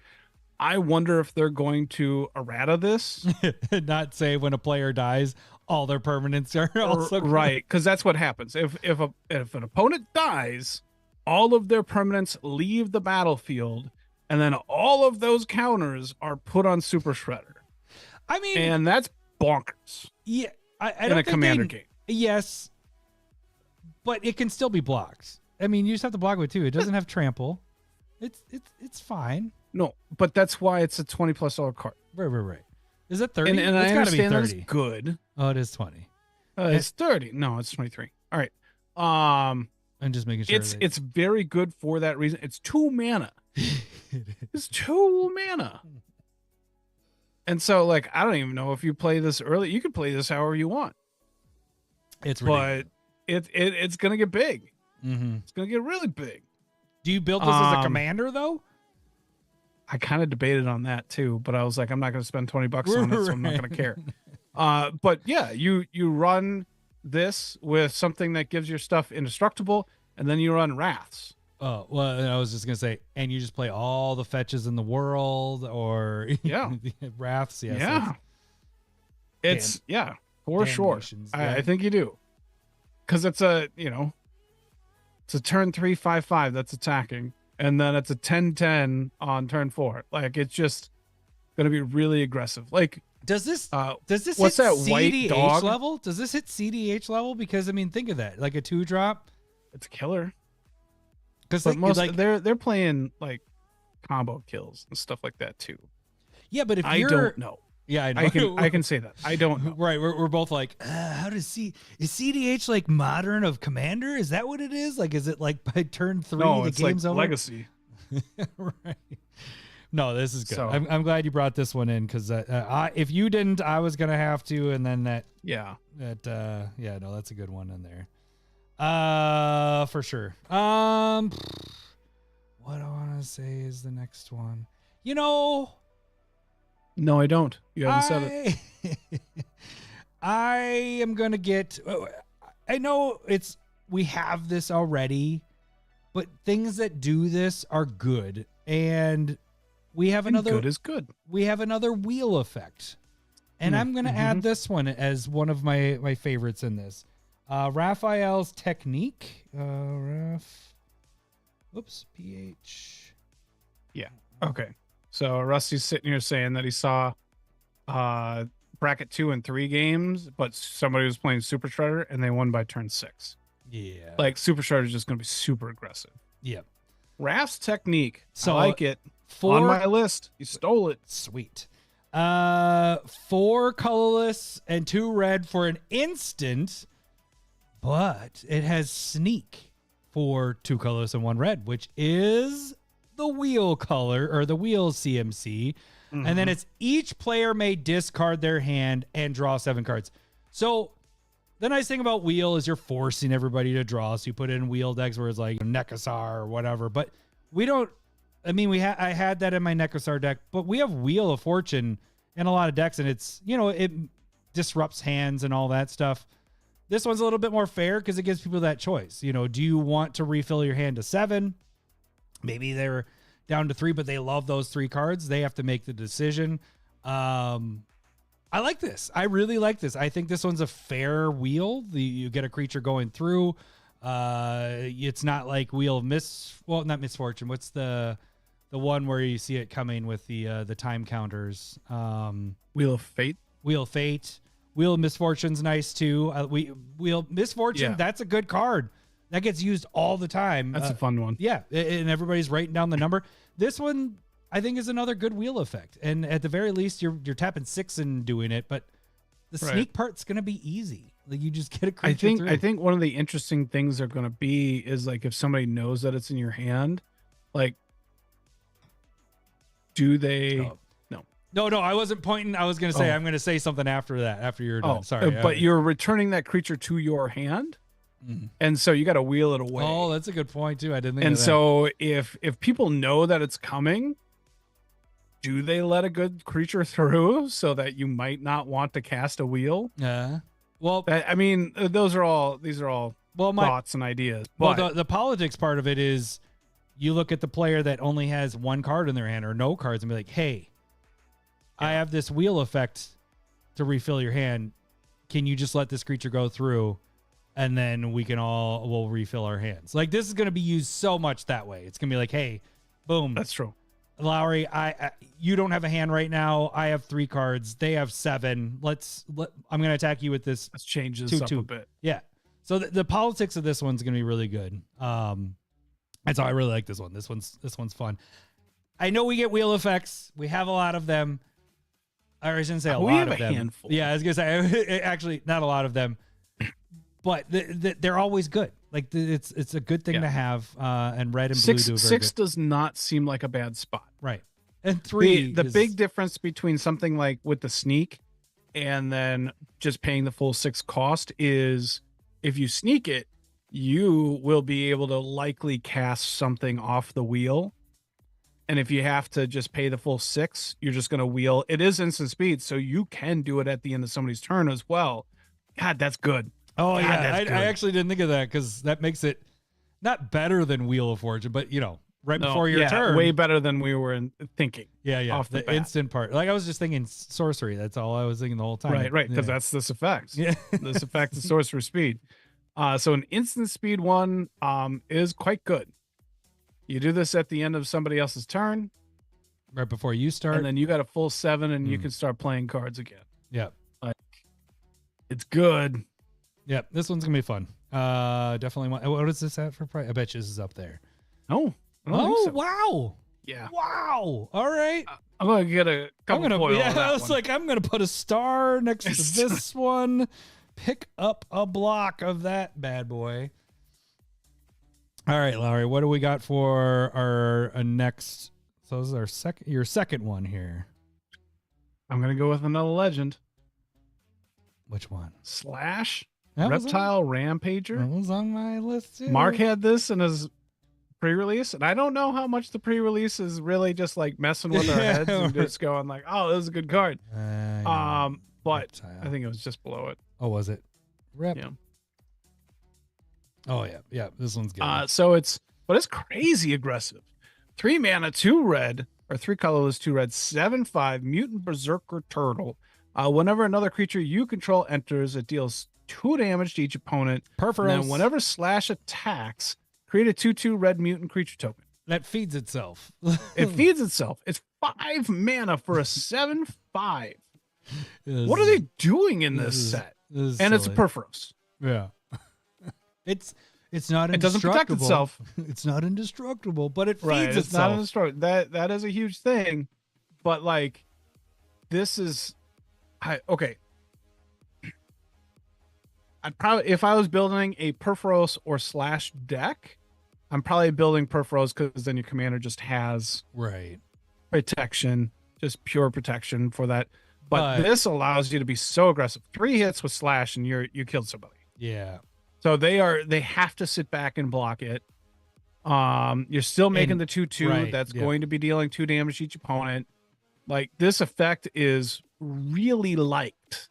D: I wonder if they're going to errata this.
F: Not say when a player dies, all their permanents are also
D: right, because that's what happens. If an opponent dies, all of their permanents leave the battlefield, and then all of those counters are put on Super Shredder.
F: I mean,
D: and that's bonkers.
F: Yeah, I
D: in
F: don't
D: a
F: think
D: commander game.
F: Yes, but it can still be blocked. I mean, you just have to block with 2. It doesn't have trample. It's fine.
D: No, but that's why it's a $20+ card.
F: Right. Is it 30?
D: And
F: It's
D: I
F: gotta be
D: understand
F: 30.
D: that's good.
F: Oh, it is 20.
D: It's 30. No, it's 23. All right.
F: I'm just making sure.
D: It's very good for that reason. It's 2 mana. It's 2 mana. And so, like, I don't even know if you play this early. You could play this however you want.
F: It's ridiculous.
D: But it's gonna get big.
F: Mm-hmm.
D: It's gonna get really big.
F: Do you build this as a commander though?
D: I kind of debated on that too, but I was like, I'm not going to spend $20 on it, so I'm not going to care. But yeah, you run this with something that gives your stuff indestructible, and then you run Wraths.
F: Oh, well, I was just going to say, and you just play all the fetches in the world, or Wraths. Yes,
D: yeah. It's for sure. I think you do. Because it's a turn 3 5/5 that's attacking. And then it's a 10/10 on turn 4. Like, it's just gonna be really aggressive. Like,
F: does this
D: what's
F: hit
D: that
F: CDH
D: white dog
F: level? Does this hit CDH level? Because I mean, think of that, like a 2-drop.
D: It's a killer.
F: Because
D: they're playing like combo kills and stuff like that too.
F: Yeah, but if
D: I
F: you're,
D: don't know.
F: Yeah, I know.
D: I can say that. I don't know.
F: Right, we're both like, how does is CDH like modern of Commander? Is that what it is? Like, is it like by turn 3
D: No,
F: the
D: it's
F: game's
D: like
F: over?
D: Legacy.
F: Right. No, this is good.
D: So-
F: I'm glad you brought this one in because if you didn't, I was gonna have to, and then no, that's a good one in there. For sure. what I want to say is the next one. You know,
D: No, I don't. You haven't said it.
F: I am going to get, I know we have this already, but things that do this are good. And we have another,
D: Good is good.
F: we have another wheel effect. And I'm going to add this one as one of my favorites in this. Raphael's technique. PH.
D: Yeah. Okay. So Rusty's sitting here saying that he saw bracket 2 and 3 games, but somebody was playing Super Shredder and they won by turn 6.
F: Yeah.
D: Like Super Shredder is just going to be super aggressive.
F: Yep.
D: Raph's technique.
F: So
D: I like it. On my list. You stole it.
F: Sweet. 4 colorless and 2 red for an instant, but it has sneak for 2 colorless and 1 red, which is the wheel color or the wheel CMC. And then it's each player may discard their hand and draw 7 cards. So the nice thing about wheel is you're forcing everybody to draw. So you put it in wheel decks where it's like Nekasar or whatever, but we don't. I mean, I had that in my Nekasar deck, but we have Wheel of Fortune in a lot of decks, and it's, it disrupts hands and all that stuff. This one's a little bit more fair because it gives people that choice. Do you want to refill your hand to 7? Maybe they're down to 3, but they love those 3 cards. They have to make the decision. I like this. I really like this. I think this one's a fair wheel. You get a creature going through. It's not like Wheel of not Misfortune. What's the one where you see it coming with the time counters?
D: Wheel of Fate.
F: Wheel of Fate. Wheel of Misfortune's nice too. Wheel Misfortune, that's a good card. That gets used all the time.
D: That's a fun one.
F: Yeah, and everybody's writing down the number. This one, I think, is another good wheel effect. And at the very least, you're tapping 6 and doing it, but the sneak part's going to be easy. Like, you just get a creature through.
D: I think one of the interesting things they're going to be is, like, if somebody knows that it's in your hand, like, do they...
F: No, I wasn't pointing. I was going to say, I'm going to say something after that, after you're done. Sorry.
D: But you're returning that creature to your hand, and so you got to wheel it away.
F: Oh, that's a good point, too. I didn't think of that.
D: And so if people know that it's coming, do they let a good creature through so that you might not want to cast a wheel?
F: Yeah. Well,
D: these are all thoughts and ideas. But
F: well, the politics part of it is you look at the player that only has 1 card in their hand or no cards and be like, hey, I have this wheel effect to refill your hand. Can you just let this creature go through and then we'll refill our hands? Like, this is going to be used so much that way. It's going to be like, hey, boom.
D: That's true.
F: Lowry, you don't have a hand right now. I have 3 cards. They have 7. I'm going to attack you with this.
D: Let's change this up a bit.
F: Yeah. So the politics of this one's going to be really good. And so I really like this one. This one's fun. I know we get wheel effects. We have a lot of them. Or I shouldn't say a lot of them.
D: Handful.
F: Yeah, I was going to say, actually, not a lot of them. But they're always good. Like, it's a good thing to have. And red and blue do very
D: six
F: good.
D: does not seem like a bad spot.
F: Right. And 3
D: the big difference between something like with the sneak and then just paying the full 6 cost is if you sneak it, you will be able to likely cast something off the wheel. And if you have to just pay the full 6, you're just going to wheel. It is instant speed, so you can do it at the end of somebody's turn as well. God, that's good.
F: Oh,
D: God,
F: yeah.
D: that's good.
F: I actually didn't think of that because that makes it not better than Wheel of Fortune, but, before your turn.
D: Way better than we were thinking.
F: Yeah.
D: Off the bat.
F: Instant part. Like, I was just thinking sorcery. That's all I was thinking the whole time.
D: Right. Because that's this effect. Yeah. This effect is sorcerer speed. So an instant speed one is quite good. You do this at the end of somebody else's turn.
F: Right before you start.
D: And then you got a full 7 and you can start playing cards again.
F: Yeah.
D: Like, it's good.
F: Yeah, this one's going to be fun. Definitely. What is this at for price? I bet you this is up there.
D: No. I don't think so.
F: Wow.
D: Yeah.
F: Wow. All right.
D: I'm going to get a couple foil on that
F: I was
D: one.
F: like, I'm going to put a star next to this one. Pick up a block of that bad boy. All right, Lowry, what do we got for our next? So this is your second one here.
D: I'm going to go with another legend.
F: Which one?
D: Slash
F: That
D: Reptile Rampager.
F: That was on my list too.
D: Mark had this in his pre-release, and I don't know how much the pre-release is really just like messing with our heads and just going like, "Oh, this is a good card." But I think it was just below it.
F: Oh, was it? Rep.
D: Yeah.
F: Oh yeah. This one's good.
D: So it's crazy aggressive. 3 mana, 2 red, or 3 colorless, 2 red, 7/5 mutant berserker turtle. Whenever another creature you control enters, it deals 2 damage to each opponent.
F: Perforos.
D: And then whenever Slash attacks, create a 2/2 red mutant creature token.
F: That feeds itself.
D: It feeds itself. It's 5 mana for a 7/5. What are they doing in this set?
F: This is
D: and it's a
F: silly.
D: Perforos.
F: Yeah. It's not indestructible.
D: It doesn't protect itself.
F: It's not indestructible, but it feeds
D: Right,
F: itself.
D: it's not indestructible. That is a huge thing. But like, this is, okay. I'd probably, if I was building a Perforos or Slash deck, I'm probably building Perforos because then your commander just has
F: right
D: protection, just pure protection for that. But this allows you to be so aggressive. 3 hits with Slash and you killed somebody.
F: Yeah.
D: So they have to sit back and block it. You're still making the 2/2
F: right,
D: that's going to be dealing 2 damage to each opponent. Like, this effect is really liked.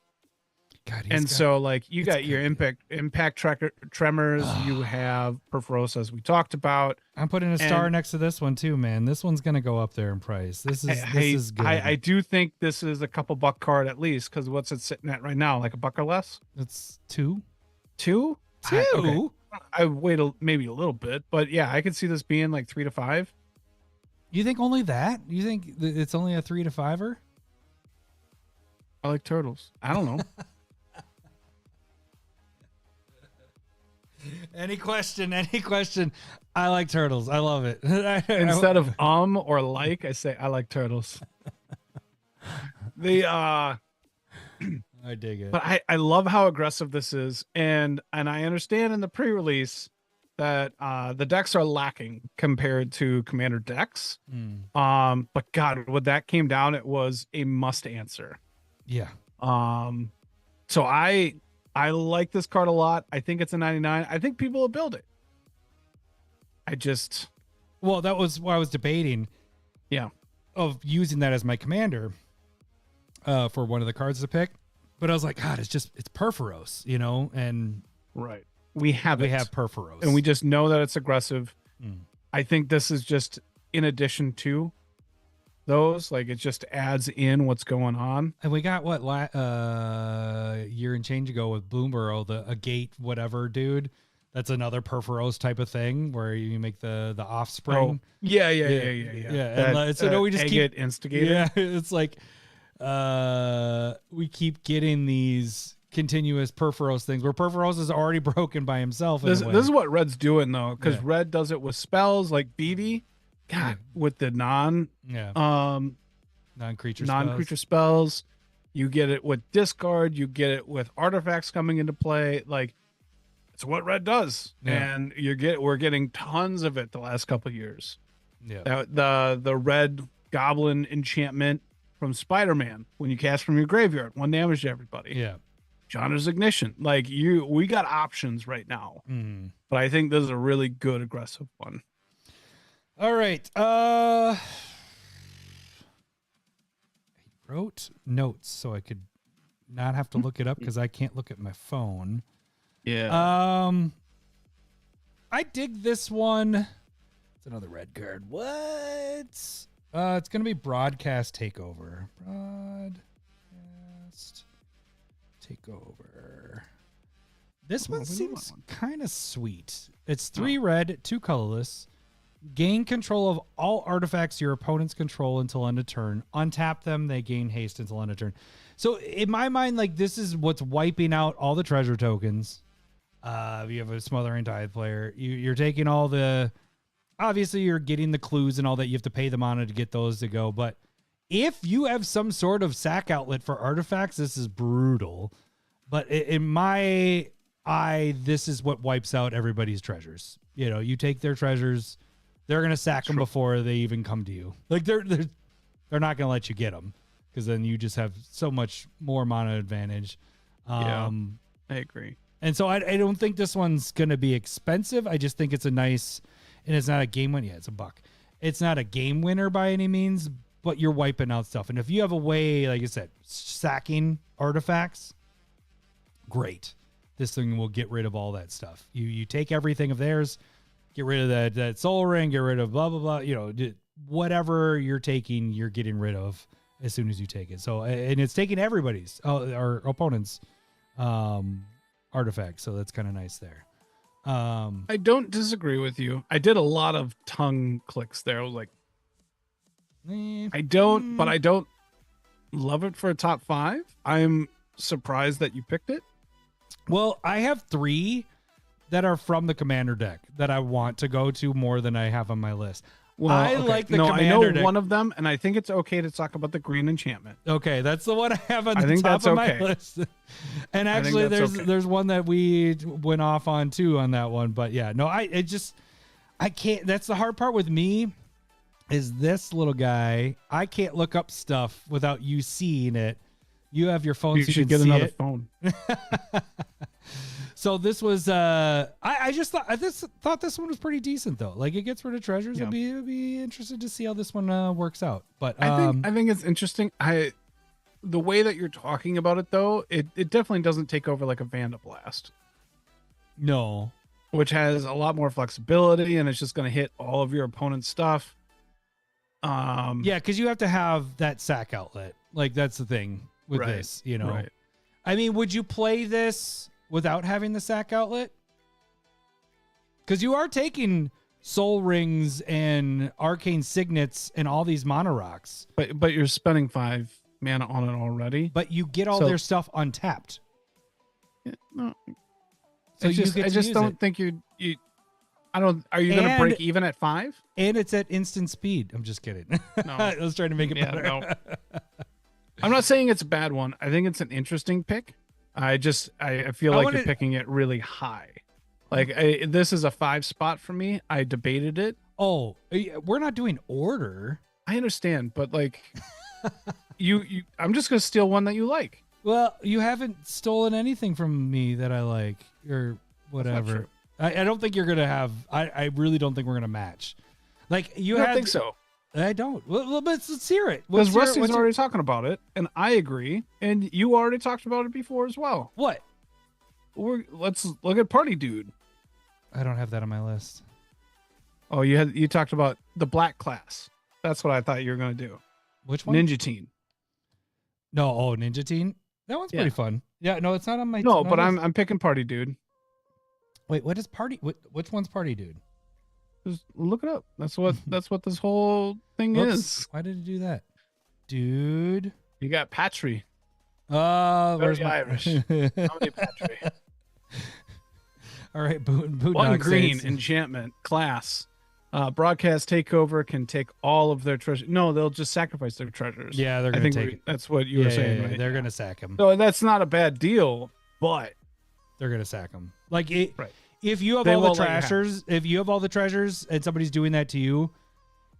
F: God,
D: So like you got your
F: good.
D: impact tremors, you have Perforos, as we talked about.
F: I'm putting a star next to this one too, man. This one's gonna go up there in price. This is good.
D: I do think this is a couple buck card at least, because what's it sitting at right now? Like a buck or less?
F: It's 2.
D: 2?
F: Two?
D: I wait maybe a little bit, but yeah, I could see this being like 3 to 5.
F: You think only that? You think it's only a 3 to 5er?
D: I like turtles. I don't know.
F: Any question? I like turtles. I love it.
D: Instead of or like, I say I like turtles.
F: I dig it.
D: But I love how aggressive this is, and I understand in the pre-release that the decks are lacking compared to Commander decks. But God, when that came down, it was a must answer.
F: Yeah.
D: So I like this card a lot. I think it's a 99. I think people will build it.
F: Well, that was what I was debating.
D: Yeah.
F: Of using that as my commander for one of the cards to pick. But I was like, God, it's Perforos, and
D: right. We have
F: Perforos.
D: And we just know that it's aggressive. I think this is just in addition to those, like, it just adds in what's going on.
F: And we got what year and change ago with Bloomborough, a gate whatever dude. That's another Perforos type of thing where you make the offspring.
D: Oh, yeah.
F: And so we just keep
D: instigated.
F: Yeah, it's like we keep getting these continuous Perforos things where Perforos is already broken by himself.
D: This is what Red's doing though, because Red does it with spells like BB. God, with the non-creature spells. You get it with discard, you get it with artifacts coming into play. Like, it's what Red does. And we're getting tons of it the last couple of years. Yeah. The red goblin enchantment from Spider-Man, when you cast from your graveyard, 1 damage to everybody.
F: Yeah.
D: Chandra's Ignition. Like, we got options right now. But I think this is a really good aggressive one.
F: All right. I wrote notes so I could not have to look it up because I can't look at my phone.
D: Yeah.
F: I dig this one. It's another red card. What? It's gonna be Broadcast Takeover. Broadcast Takeover. This one seems kind of sweet. It's 3 red, 2 colorless. Gain control of all artifacts your opponents control until end of turn. Untap them, they gain haste until end of turn. So in my mind, like, this is what's wiping out all the treasure tokens. You have a Smothering Tithe player. You're taking all the... Obviously, you're getting the clues and all that. You have to pay the mana to get those to go. But if you have some sort of sack outlet for artifacts, this is brutal. But in my eye, this is what wipes out everybody's treasures. You take their treasures... They're gonna sack them before they even come to you. Like they're not gonna let you get them because then you just have so much more mana advantage.
D: I agree.
F: And so I don't think this one's gonna be expensive. I just think it's a nice and it's not a game winner. Yeah, it's a buck. It's not a game winner by any means, but you're wiping out stuff. And if you have a way, like I said, sacking artifacts, great. This thing will get rid of all that stuff. You take everything of theirs, get rid of that soul ring, get rid of blah blah blah. You know, whatever you're taking, you're getting rid of as soon as you take it. So, and it's taking everybody's our opponents' artifacts. So that's kind of nice there.
D: I don't disagree with you. I did a lot of tongue clicks there. I was like, I don't love it for a top 5. I'm surprised that you picked it.
F: Well, I have 3 that are from the commander deck that I want to go to more than I have on my list.
D: Well,
F: I
D: okay.
F: like the
D: no,
F: commander
D: I know
F: deck.
D: one of them, and I think it's okay to talk about the green enchantment.
F: Okay, that's the one I have on
D: I
F: the
D: think
F: top
D: that's
F: of my
D: okay.
F: list. And
D: I think
F: actually,
D: that's okay.
F: there's one that we went off on too on that one. But yeah, no, I can't. That's the hard part with me. Is this little guy? I can't look up stuff without you seeing it. You have your phone,
D: You
F: so
D: should
F: you can
D: get
F: see
D: another
F: it.
D: phone.
F: So this was I just thought this one was pretty decent though. Like it gets rid of treasures.
D: Yeah.
F: I'd be interested to see how this one works out. But
D: I think it's interesting. The way that you're talking about it though, it definitely doesn't take over like a Vandablast,
F: no.
D: which has a lot more flexibility and it's just going to hit all of your opponent's stuff.
F: Yeah, because you have to have that sack outlet. Like that's the thing with
D: Right,
F: this, you know.
D: right.
F: I mean, would you play this without having the sack outlet? Because you are taking soul rings and arcane signets and all these mono rocks,
D: But you're spending 5 mana on it already.
F: but you get all
D: So-
F: their stuff untapped.
D: Yeah, no,
F: So
D: I
F: you
D: just,
F: get
D: I
F: to
D: just
F: use
D: don't
F: it.
D: think you. I don't. Are you going to
F: And-
D: break even at 5?
F: And it's at instant speed. I'm just kidding.
D: No.
F: I was trying to make it
D: Yeah,
F: better.
D: no. I'm not saying it's a bad one. I think it's an interesting pick. I feel
F: I
D: like
F: wanna-
D: you're picking it really high. Like this is a 5 spot for me. I debated it.
F: Oh, we're not doing order.
D: I understand, but like you I'm just going to steal one that you like.
F: Well, you haven't stolen anything from me that I like or whatever.
D: true.
F: I don't think you're gonna have. I really don't think we're gonna match. Like you
D: I don't
F: had.
D: think so.
F: I don't. Well, let's hear it.
D: Because
F: Let's hear it.
D: Rusty's
F: What's your-
D: already talking about it, and I agree. And you already talked about it before as well.
F: What?
D: Let's look at Party Dude.
F: I don't have that on my list.
D: Oh, you talked about the black class. That's what I thought you were going to do.
F: Which one?
D: Ninja Teen.
F: No. Oh, Ninja Teen. That one's
D: Yeah.
F: pretty fun. Yeah. No, it's not on my.
D: No,
F: my
D: but
F: list.
D: I'm picking Party Dude.
F: Wait. What is party? Which one's party, dude?
D: Just look it up. That's what this whole thing
F: Whoops.
D: is.
F: Why did it do that, dude?
D: You got Patry.
F: Where's
D: Very
F: my
D: Irish. How many Patry?
F: All right, boot.
D: One green enchantment class. Broadcast takeover can take all of their treasure. No, they'll just sacrifice their treasures.
F: Yeah, they're
D: I
F: gonna
D: think
F: take it.
D: that's what you were saying, right?
F: They're gonna sack him.
D: So that's not a bad deal, but
F: They're gonna sack him. Like it,
D: Right.
F: if you have
D: They
F: all the
D: won't let you have
F: treasures, if you have all the treasures and somebody's doing that to you,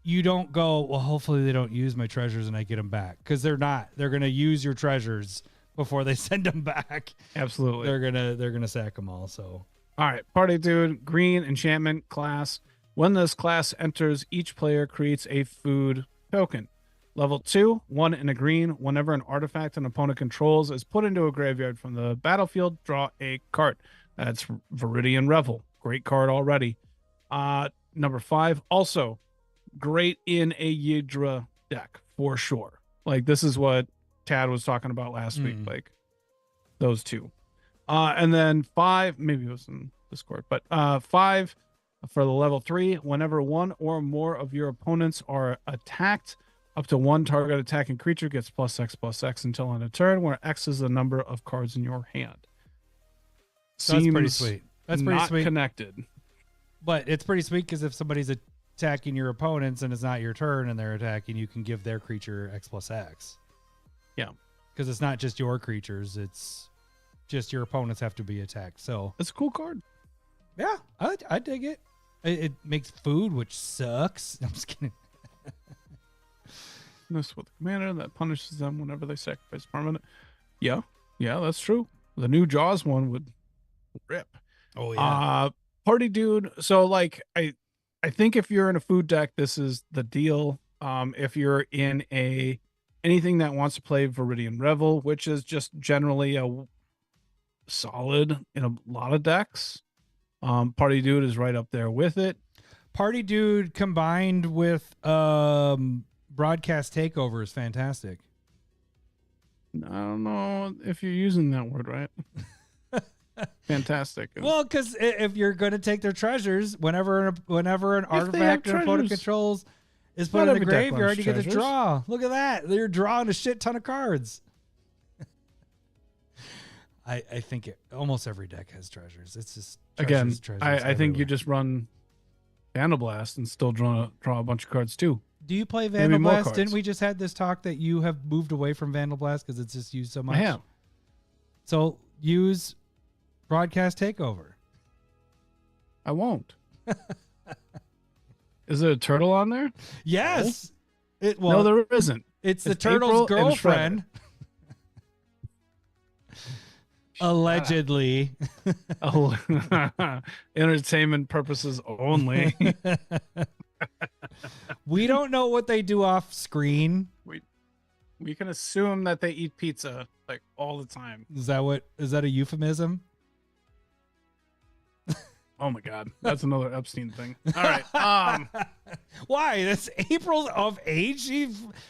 F: you don't go, well, hopefully they don't use my treasures and I get them back, because they're not. They're gonna use your treasures before they send them back.
D: absolutely.
F: They're gonna sack them all. So
D: All right, Party Dude, green enchantment class. When this class enters, each player creates a food token. Level 2, 1 in a green. Whenever an artifact an opponent controls is put into a graveyard from the battlefield, draw a card. That's Viridian Revel. Great card already. Number 5, also great in a Yidra deck for sure. Like this is what Tad was talking about last week. Like those two. And then 5, maybe it was in Discord, but 5 for the level 3, whenever one or more of your opponents are attacked, up to one target attacking creature gets +X/+X until end of turn, where X is the number of cards in your hand.
F: that's pretty
D: Seems
F: sweet. That's pretty
D: not
F: sweet.
D: connected.
F: But it's pretty sweet because if somebody's attacking your opponents and it's not your turn and they're attacking, you can give their creature X/X.
D: Yeah.
F: Because it's not just your creatures, it's just your opponents have to be attacked. So
D: It's a cool card.
F: yeah, I dig it. It makes food, which sucks. I'm just kidding.
D: This with the commander that punishes them whenever they sacrifice permanent. Yeah, that's true. The new Jaws one would rip.
F: Oh
D: Party Dude. So like I think if you're in a food deck, this is the deal. If you're in anything that wants to play Viridian Revel, which is just generally a solid in a lot of decks, Party Dude is right up there with it.
F: Party Dude combined with Broadcast Takeover is fantastic.
D: I don't know if you're using that word right. Fantastic.
F: Well, because if you're going to take their treasures, whenever an artifact or opponent controls is put in the graveyard, you get to draw. Look at that. You're drawing a shit ton of cards. I think almost every deck has treasures. It's just treasures,
D: again. I think you just run Vandal Blast and still draw a bunch of cards too.
F: Do you play Vandal Blast? Didn't we just had this talk that you have moved away from Vandal Blast because it's just used so much?
D: I have.
F: So use Broadcast Takeover.
D: I won't. Is there a turtle on there?
F: Yes.
D: No, there isn't.
F: It's the turtle's girlfriend. Allegedly.
D: Entertainment purposes only.
F: We don't know what they do off screen.
D: We can assume that they eat pizza like all the time.
F: Is that a euphemism?
D: Oh my God, that's another Epstein thing. All right.
F: Why? That's April's of age.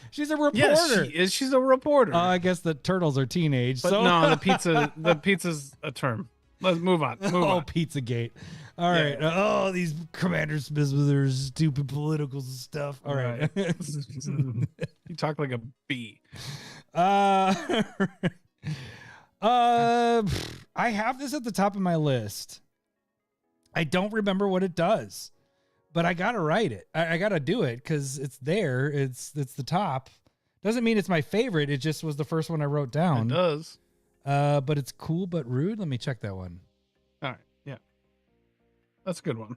F: She's a reporter.
D: Yes, she is. She's a reporter.
F: I guess the turtles are teenage.
D: But
F: so
D: no, the pizza's a term. Let's move on. Move on.
F: Pizzagate. All right. Oh, these CommanderSmiths with their stupid political stuff. All right.
D: You talk like a bee.
F: I have this at the top of my list. I don't remember what it does, but I gotta write it. I gotta do it because it's there. It's the top. Doesn't mean it's my favorite. It just was the first one I wrote down.
D: It does.
F: But it's cool but rude. Let me check that one.
D: All right. Yeah. That's a good one.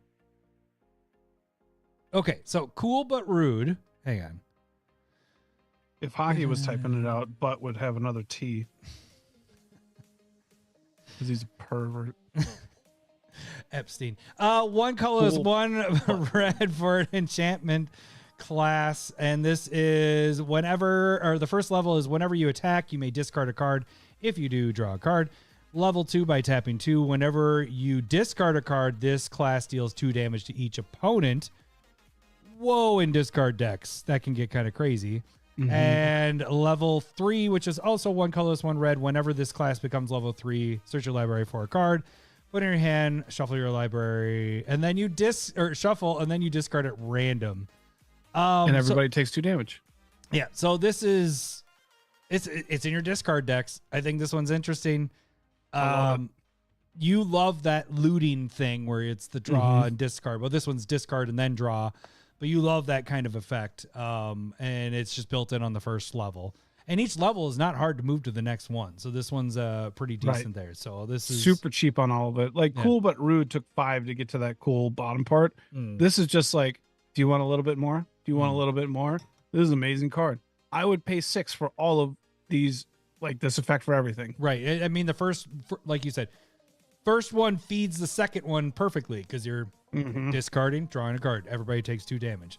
F: Okay, so cool but rude. Hang on.
D: If Hockey was typing it out, but would have another T. Because he's a pervert.
F: Epstein. One colorless, one red for an enchantment class. And this is the first level is whenever you attack, you may discard a card. If you do, draw a card. Level 2 by tapping 2. Whenever you discard a card, this class deals 2 damage to each opponent. Whoa, in discard decks. That can get kind of crazy. Mm-hmm. And level 3, which is also one colorless, one red. Whenever this class becomes level 3, search your library for a card. Put it in your hand, shuffle your library, and then you shuffle, and then you discard at random.
D: And everybody takes 2 damage.
F: Yeah, so this is it's in your discard decks. I think this one's interesting. You love that looting thing where it's the draw and discard. Well, this one's discard and then draw, but you love that kind of effect. And it's just built in on the first level. And each level is not hard to move to the next one. So this one's pretty decent there. So this is
D: super cheap on all of it. Like cool but rude took 5 to get to that cool bottom part. This is just like, do you want a little bit more? Do you want a little bit more? This is an amazing card. I would pay 6 for all of these, like this effect for everything.
F: Right. I mean, like you said, first one feeds the second one perfectly because you're discarding, drawing a card. Everybody takes 2 damage.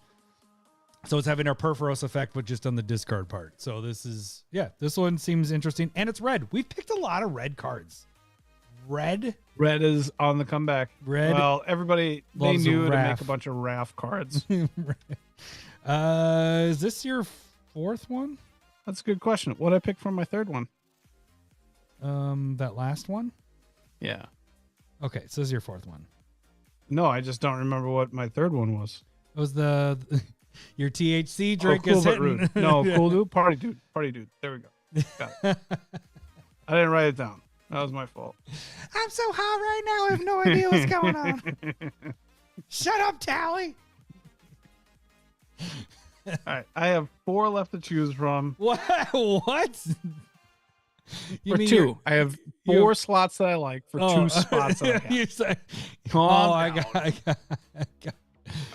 F: So it's having our Perforos effect, but just on the discard part. So this one seems interesting. And it's red. We've picked a lot of red cards. Red
D: is on the comeback. Well, everybody, they knew to make a bunch of RAF cards.
F: Is this your 4th one?
D: That's a good question. What did I pick from my 3rd one?
F: That last one?
D: Yeah.
F: Okay, so this is your 4th one.
D: No, I just don't remember what my 3rd one was.
F: It was your THC drink
D: cool
F: is
D: but
F: hitting.
D: Rude. No, cool dude, party dude. There we go. Got it. I didn't write it down. That was my fault.
F: I'm so hot right now. I have no idea what's going on. Shut up, Tally.
D: All right, I have 4 left to choose from.
F: What?
D: You mean 2. I have 4 slots that I like for 2 spots that I have.
F: You say,
D: I
F: got.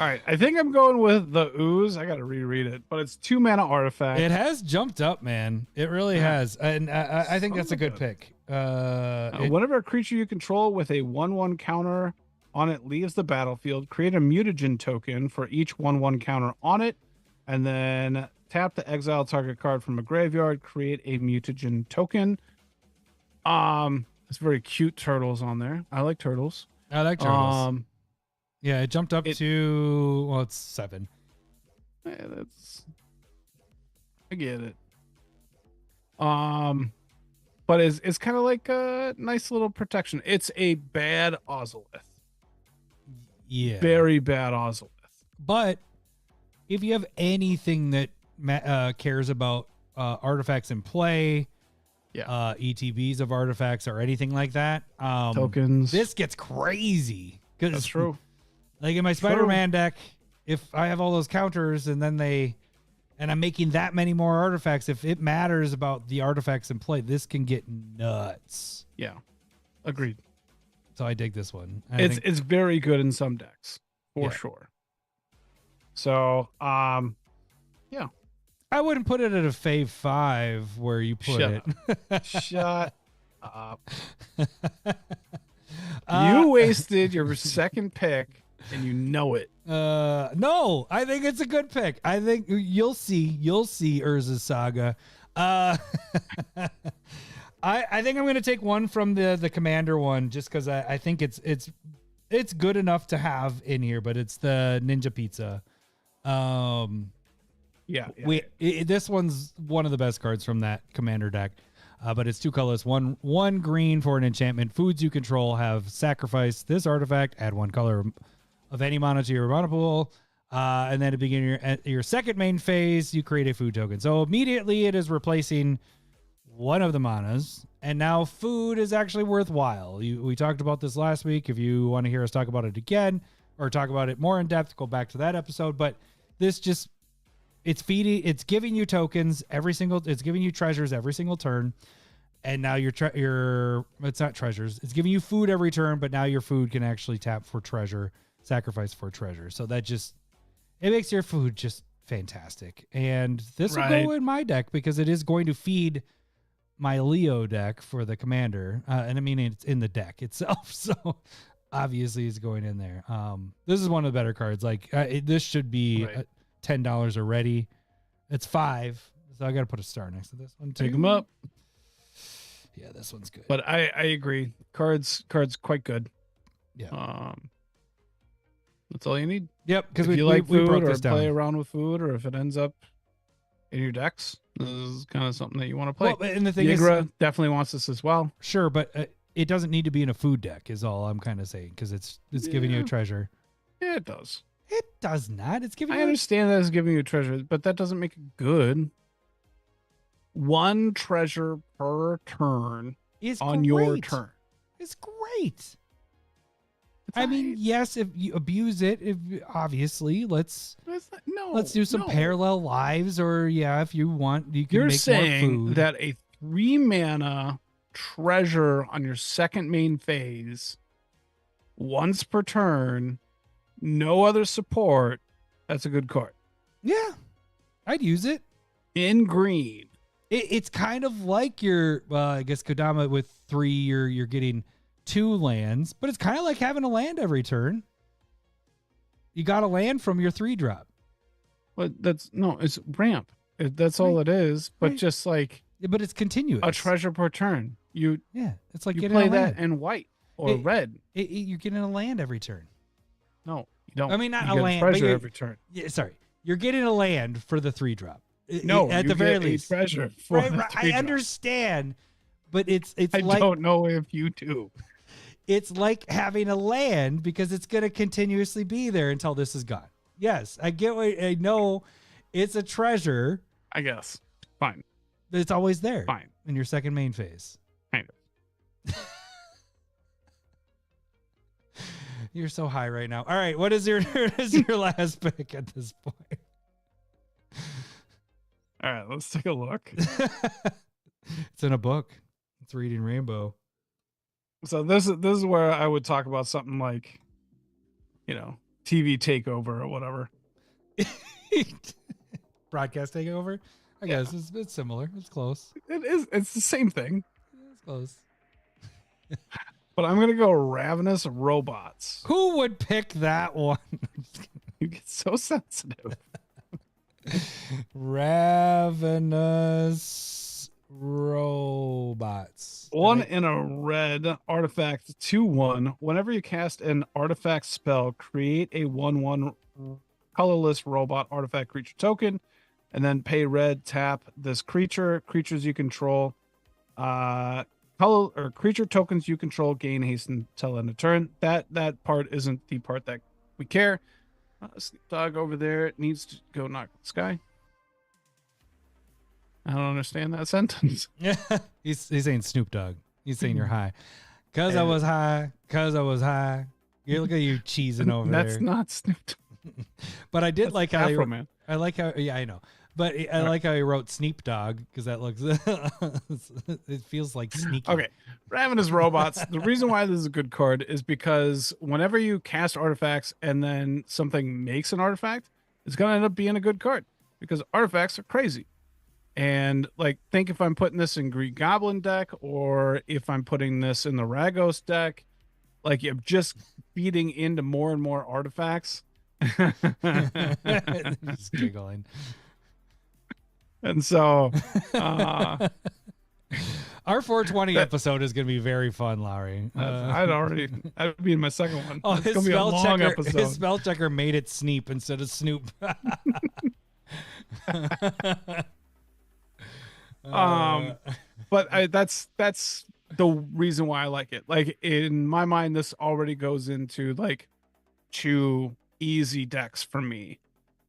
D: All right, I think I'm going with the Ooze. I got to reread it, but it's 2 mana artifact.
F: It has jumped up, man. It really has, and I think that's a good pick.
D: Whenever a creature you control with a 1/1 counter on it leaves the battlefield. Create a mutagen token for each 1/1 counter on it, and then tap the exile target card from a graveyard. Create a mutagen token. It's very cute turtles on there. I like turtles.
F: I like turtles. Yeah, it jumped up to, well, it's 7.
D: I get it. But it's kind of like a nice little protection. It's a bad Ozolith.
F: Yeah.
D: Very bad Ozolith.
F: But if you have anything that cares about artifacts in play, ETBs of artifacts or anything like that,
D: tokens,
F: this gets crazy.
D: That's true.
F: Like in my Spider-Man deck, if I have all those counters and I'm making that many more artifacts, if it matters about the artifacts in play, this can get nuts.
D: Yeah, agreed.
F: So I dig this one.
D: It's very good in some decks for sure. So yeah,
F: I wouldn't put it at a Fave 5 where you put it.
D: Shut up. You wasted your second pick and you know it.
F: No, I think it's a good pick. I think you'll see Urza's Saga. I think I'm going to take one from the Commander one just because I think it's good enough to have in here, but it's the Ninja Pizza. This one's one of the best cards from that Commander deck. But it's 2 colors, one green for an enchantment. Foods you control have sacrifice this artifact, add 1 color of any mana to your mana pool, and then at the beginning of your second main phase, you create a food token. So immediately it is replacing one of the manas, and now food is actually worthwhile. We talked about this last week. If you want to hear us talk about it again or talk about it more in depth, go back to that episode. But this just, it's giving you tokens it's giving you treasures every single turn. And now it's not treasures. It's giving you food every turn, but now your food can actually tap for treasure, sacrifice for treasure. So that it makes your food just fantastic. And this will go in my deck because it is going to feed my Leo deck for the Commander. And I mean, it's in the deck itself. So obviously it's going in there. This is one of the better cards. Like this should be $10 already. It's 5. So I got to put a star next to this one too.
D: Take them up.
F: Yeah, this one's good.
D: But I agree. Cards quite good.
F: Yeah.
D: That's all you need.
F: Yep. Because
D: if you like food
F: broke
D: or
F: this down.
D: play around with food, or if it ends up in your decks, this is kind of something that you want to play.
F: Well, and the thing
D: Yigra definitely wants this as well.
F: Sure, but it doesn't need to be in a food deck. Is all I'm kind of saying because it's giving you a treasure.
D: Yeah, it does.
F: It does not. It's giving.
D: I understand that it's giving you a treasure, but that doesn't make it good. 1 treasure per turn
F: is
D: on
F: great.
D: your turn.
F: It's great. I mean, yes, if you abuse it, obviously, let's do some parallel lives, or if you want, you can
D: You're
F: make
D: saying
F: more food.
D: that a 3-mana treasure on your second main phase, once per turn, no other support, that's a good card.
F: Yeah, I'd use it.
D: In green.
F: It's kind of like your, I guess, Kodama with 3, you're getting 2 lands, but it's kind of like having a land every turn. You got a land from your 3-drop.
D: But it's ramp. That's all it is. But just like,
F: but it's continuous.
D: A treasure per turn.
F: It's like
D: you
F: getting
D: play
F: a land.
D: that in white or red.
F: You're getting a land every turn.
D: No, you don't.
F: I mean, not
D: you
F: a
D: get
F: land,
D: treasure
F: but
D: every turn.
F: Yeah, sorry, you're getting a land for the 3-drop.
D: No,
F: at the very least,
D: treasure for the 3-drop.
F: I understand, but it's
D: I
F: like,
D: don't know if you do.
F: It's like having a land because it's going to continuously be there until this is gone. Yes, I get what I know. It's a treasure.
D: I guess. Fine.
F: It's always there.
D: Fine.
F: In your second main phase.
D: Kind of.
F: You're so high right now. All right, what is your last pick at this point?
D: All right, let's take a look.
F: It's in a book. It's Reading Rainbow.
D: So this is where I would talk about something like, TV takeover or whatever.
F: Broadcast takeover? I guess it's similar. It's close.
D: It is. It's the same thing.
F: It's close.
D: but I'm gonna go Ravenous Robots.
F: Who would pick that one?
D: You get so sensitive.
F: Ravenous Robots.
D: One in a red artifact 2/1. Whenever you cast an artifact spell, create a 1/1 colorless robot artifact creature token, and then pay red. Tap this creature. Creatures you control, color or creature tokens you control gain haste until end of turn. That part isn't the part that we care. Sleep Dog over there needs to go knock the sky. I don't understand that sentence.
F: Yeah, he's saying Snoop Dogg. He's saying you're high. Cause I was high. Cause I was high. You look at you cheesing over there.
D: That's not Snoop Dogg.
F: But I did like how
D: Afro Man.
F: I like how. Yeah, I know. But I like how he wrote Sneap Dog because that looks. It feels like sneaky.
D: Okay, Ravenous Robots. The reason why this is a good card is because whenever you cast artifacts and then something makes an artifact, it's gonna end up being a good card because artifacts are crazy. And like, think if I'm putting this in Green Goblin deck or if I'm putting this in the Ragos deck, like you're just feeding into more and more artifacts.
F: Just giggling.
D: And so
F: our 420 episode is going to be very fun, Lowry.
D: I'd be in my second one.
F: Oh,
D: It's gonna be a long episode.
F: his spell checker made it Sneep instead of Snoop.
D: But that's the reason why I like it. Like in my mind, this already goes into like 2 easy decks for me,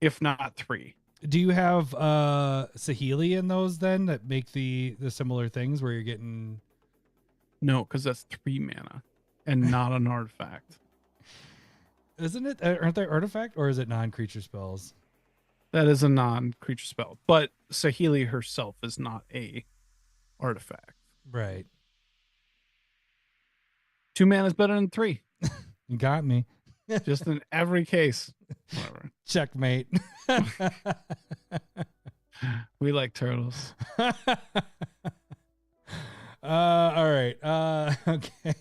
D: if not 3.
F: Do you have Saheeli in those then that make the similar things where you're getting?
D: No, because that's 3 mana and not an artifact.
F: Isn't it? Aren't they artifact or is it non-creature spells?
D: That is a non-creature spell, but Saheeli herself is not a artifact.
F: Right.
D: 2 mana is better than 3.
F: You got me.
D: Just in every case. Whatever.
F: Checkmate.
D: We like turtles.
F: All right. Okay.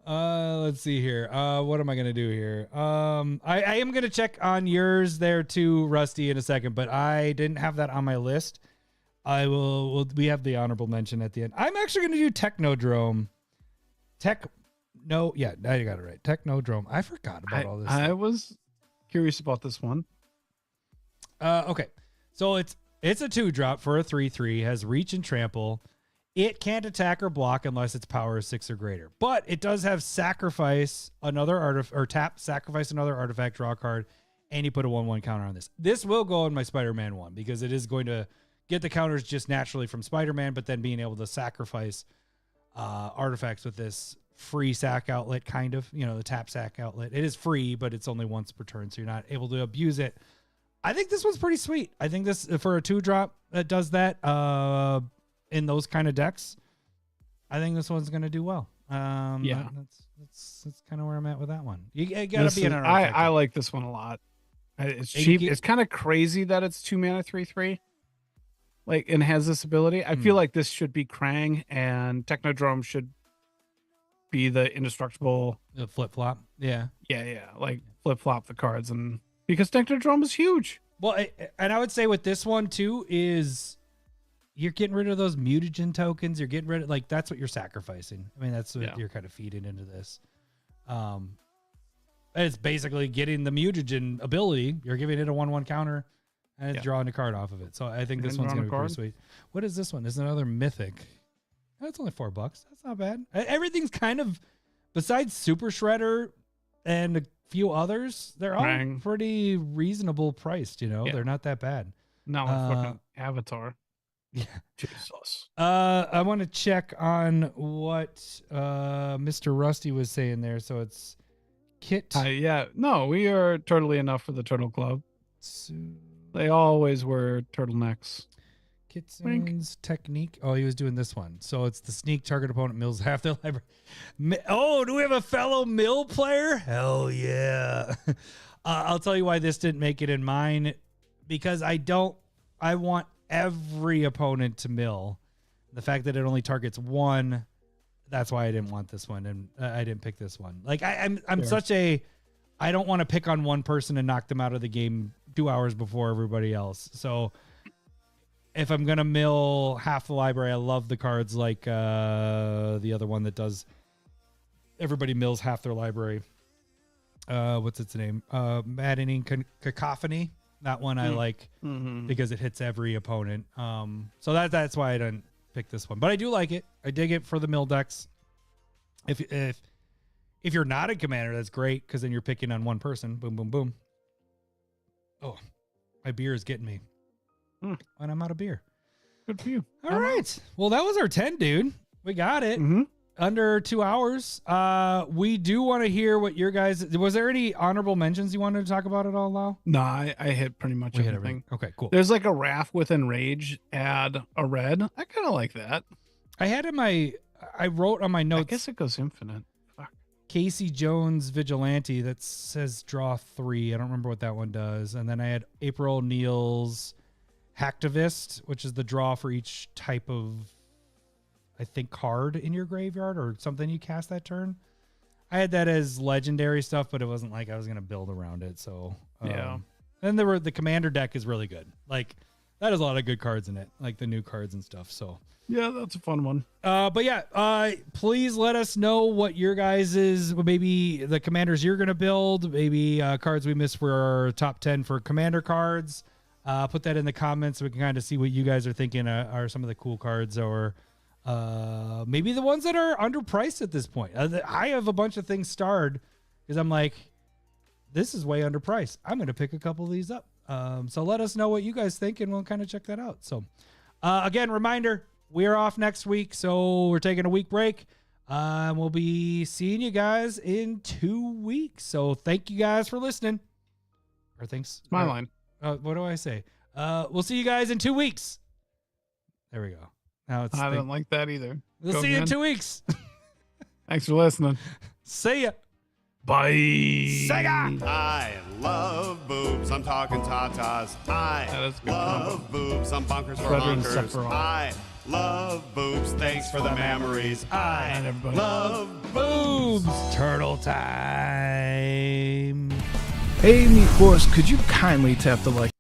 F: Let's see here. What am I gonna do here? I am gonna check on yours there too, Rusty, in a second, but I didn't have that on my list. I will. We have the honorable mention at the end. I'm actually gonna do Technodrome. No, yeah, now you got it right. Technodrome. I forgot about all this.
D: I was curious about this one.
F: Okay, so it's a 2-drop for a 3/3. Has reach and trample. It can't attack or block unless its power is 6 or greater. But it does have sacrifice another artifact or tap, sacrifice another artifact, draw a card, and you put a 1/1 counter on this. This will go in my Spider-Man one because it is going to get the counters just naturally from Spider-Man, but then being able to sacrifice artifacts with this free sack outlet, kind of, the tap sack outlet. It is free, but it's only once per turn, so you're not able to abuse it. I think this one's pretty sweet. I think this, for a 2-drop that does that in those kind of decks, I think this one's going to do well.
D: Yeah.
F: That's kind of where I'm at with that one. You got to be an artifact.
D: I like this one a lot. It's cheap. It's kind of crazy that it's 2 mana 3/3. Like, and has this ability. I feel like this should be Krang and Technodrome should be the indestructible.
F: The flip-flop. Yeah.
D: Yeah. Like flip-flop the cards, and because Technodrome is huge.
F: Well, and I would say with this one too is you're getting rid of those mutagen tokens. You're getting rid of, like, that's what you're sacrificing. I mean, that's what you're kind of feeding into this. It's basically getting the mutagen ability. You're giving it a 1/1 counter and it's drawing a card off of it. So I think this one's going to be pretty sweet. What is this one? This is another mythic. That's only $4. That's not bad. Everything's kind of, besides Super Shredder and a few others, they're all pretty reasonable priced, They're not that bad.
D: Not like fucking Avatar.
F: Yeah.
D: Jesus.
F: I want to check on what Mr. Rusty was saying there. So it's Kit.
D: No, we are turtly enough for the Turtle Club. They always wear turtlenecks.
F: Kitsun's technique. Oh, he was doing this one. So it's the sneak, target opponent mills half their library. Oh, do we have a fellow mill player? Hell yeah. I'll tell you why this didn't make it in mine, because I want every opponent to mill. The fact that it only targets one that's why I didn't want this one, and I didn't pick this one. Like I'm
D: Sure.
F: such a, I don't want to pick on one person and knock them out of the game 2 hours before everybody else. So if I'm gonna mill half the library, I love the cards like the other one that does. Everybody mills half their library. What's its name? Maddening Cacophony. That one I like because it hits every opponent. So that's why I didn't pick this one, but I do like it. I dig it for the mill decks. If you're not a commander, that's great because then you're picking on one person. Boom, boom, boom. Oh, my beer is getting me. And I'm out of beer.
D: Good for you.
F: All right. Well, that was our 10, dude. We got it. Under 2 hours. We do want to hear what your guys. Was there any honorable mentions you wanted to talk about at all, Lau?
D: No, I hit pretty much
F: We hit
D: everything.
F: Okay, cool.
D: There's like a Wrath with Enrage, add a red. I kind of like that.
F: I had I wrote on my
D: I
F: notes.
D: guess it goes infinite. Fuck.
F: Casey Jones Vigilante that says draw 3. I don't remember what that one does. And then I had April Neal's Hacktivist, which is the draw for each type of, I think, card in your graveyard or something you cast that turn. I had that as legendary stuff, but it wasn't like I was going to build around it. So,
D: Yeah.
F: Then the commander deck is really good. Like, that has a lot of good cards in it, like the new cards and stuff. So,
D: Yeah, that's a fun one.
F: but yeah, please let us know what your guys is, maybe the commanders you're going to build, maybe cards we missed for our top 10 for commander cards. Put that in the comments so we can kind of see what you guys are thinking are some of the cool cards, or maybe the ones that are underpriced at this point. I have a bunch of things starred because I'm like, this is way underpriced. I'm going to pick a couple of these up. So let us know what you guys think, and we'll kind of check that out. So again, reminder, we're off next week, so we're taking a week break. We'll be seeing you guys in 2 weeks. So thank you guys for listening. Or thanks.
D: It's my line.
F: What do I say? We'll see you guys in 2 weeks. There we go. Now it's.
D: I don't like that either.
F: We'll
D: Go
F: see you in
D: again.
F: 2 weeks.
D: Thanks for listening.
F: See ya.
D: Bye.
F: Sega.
C: I love boobs. I'm talking tatas. I
D: is a good
C: love boobs. I'm bonkers for
D: Better than
C: honkers.
D: Sephiroth.
C: I love boobs. Thanks for the memories. I
D: Night, everybody.
C: love
F: Boobs. Turtle time.
G: Hey, Meat Force, could you kindly tap the like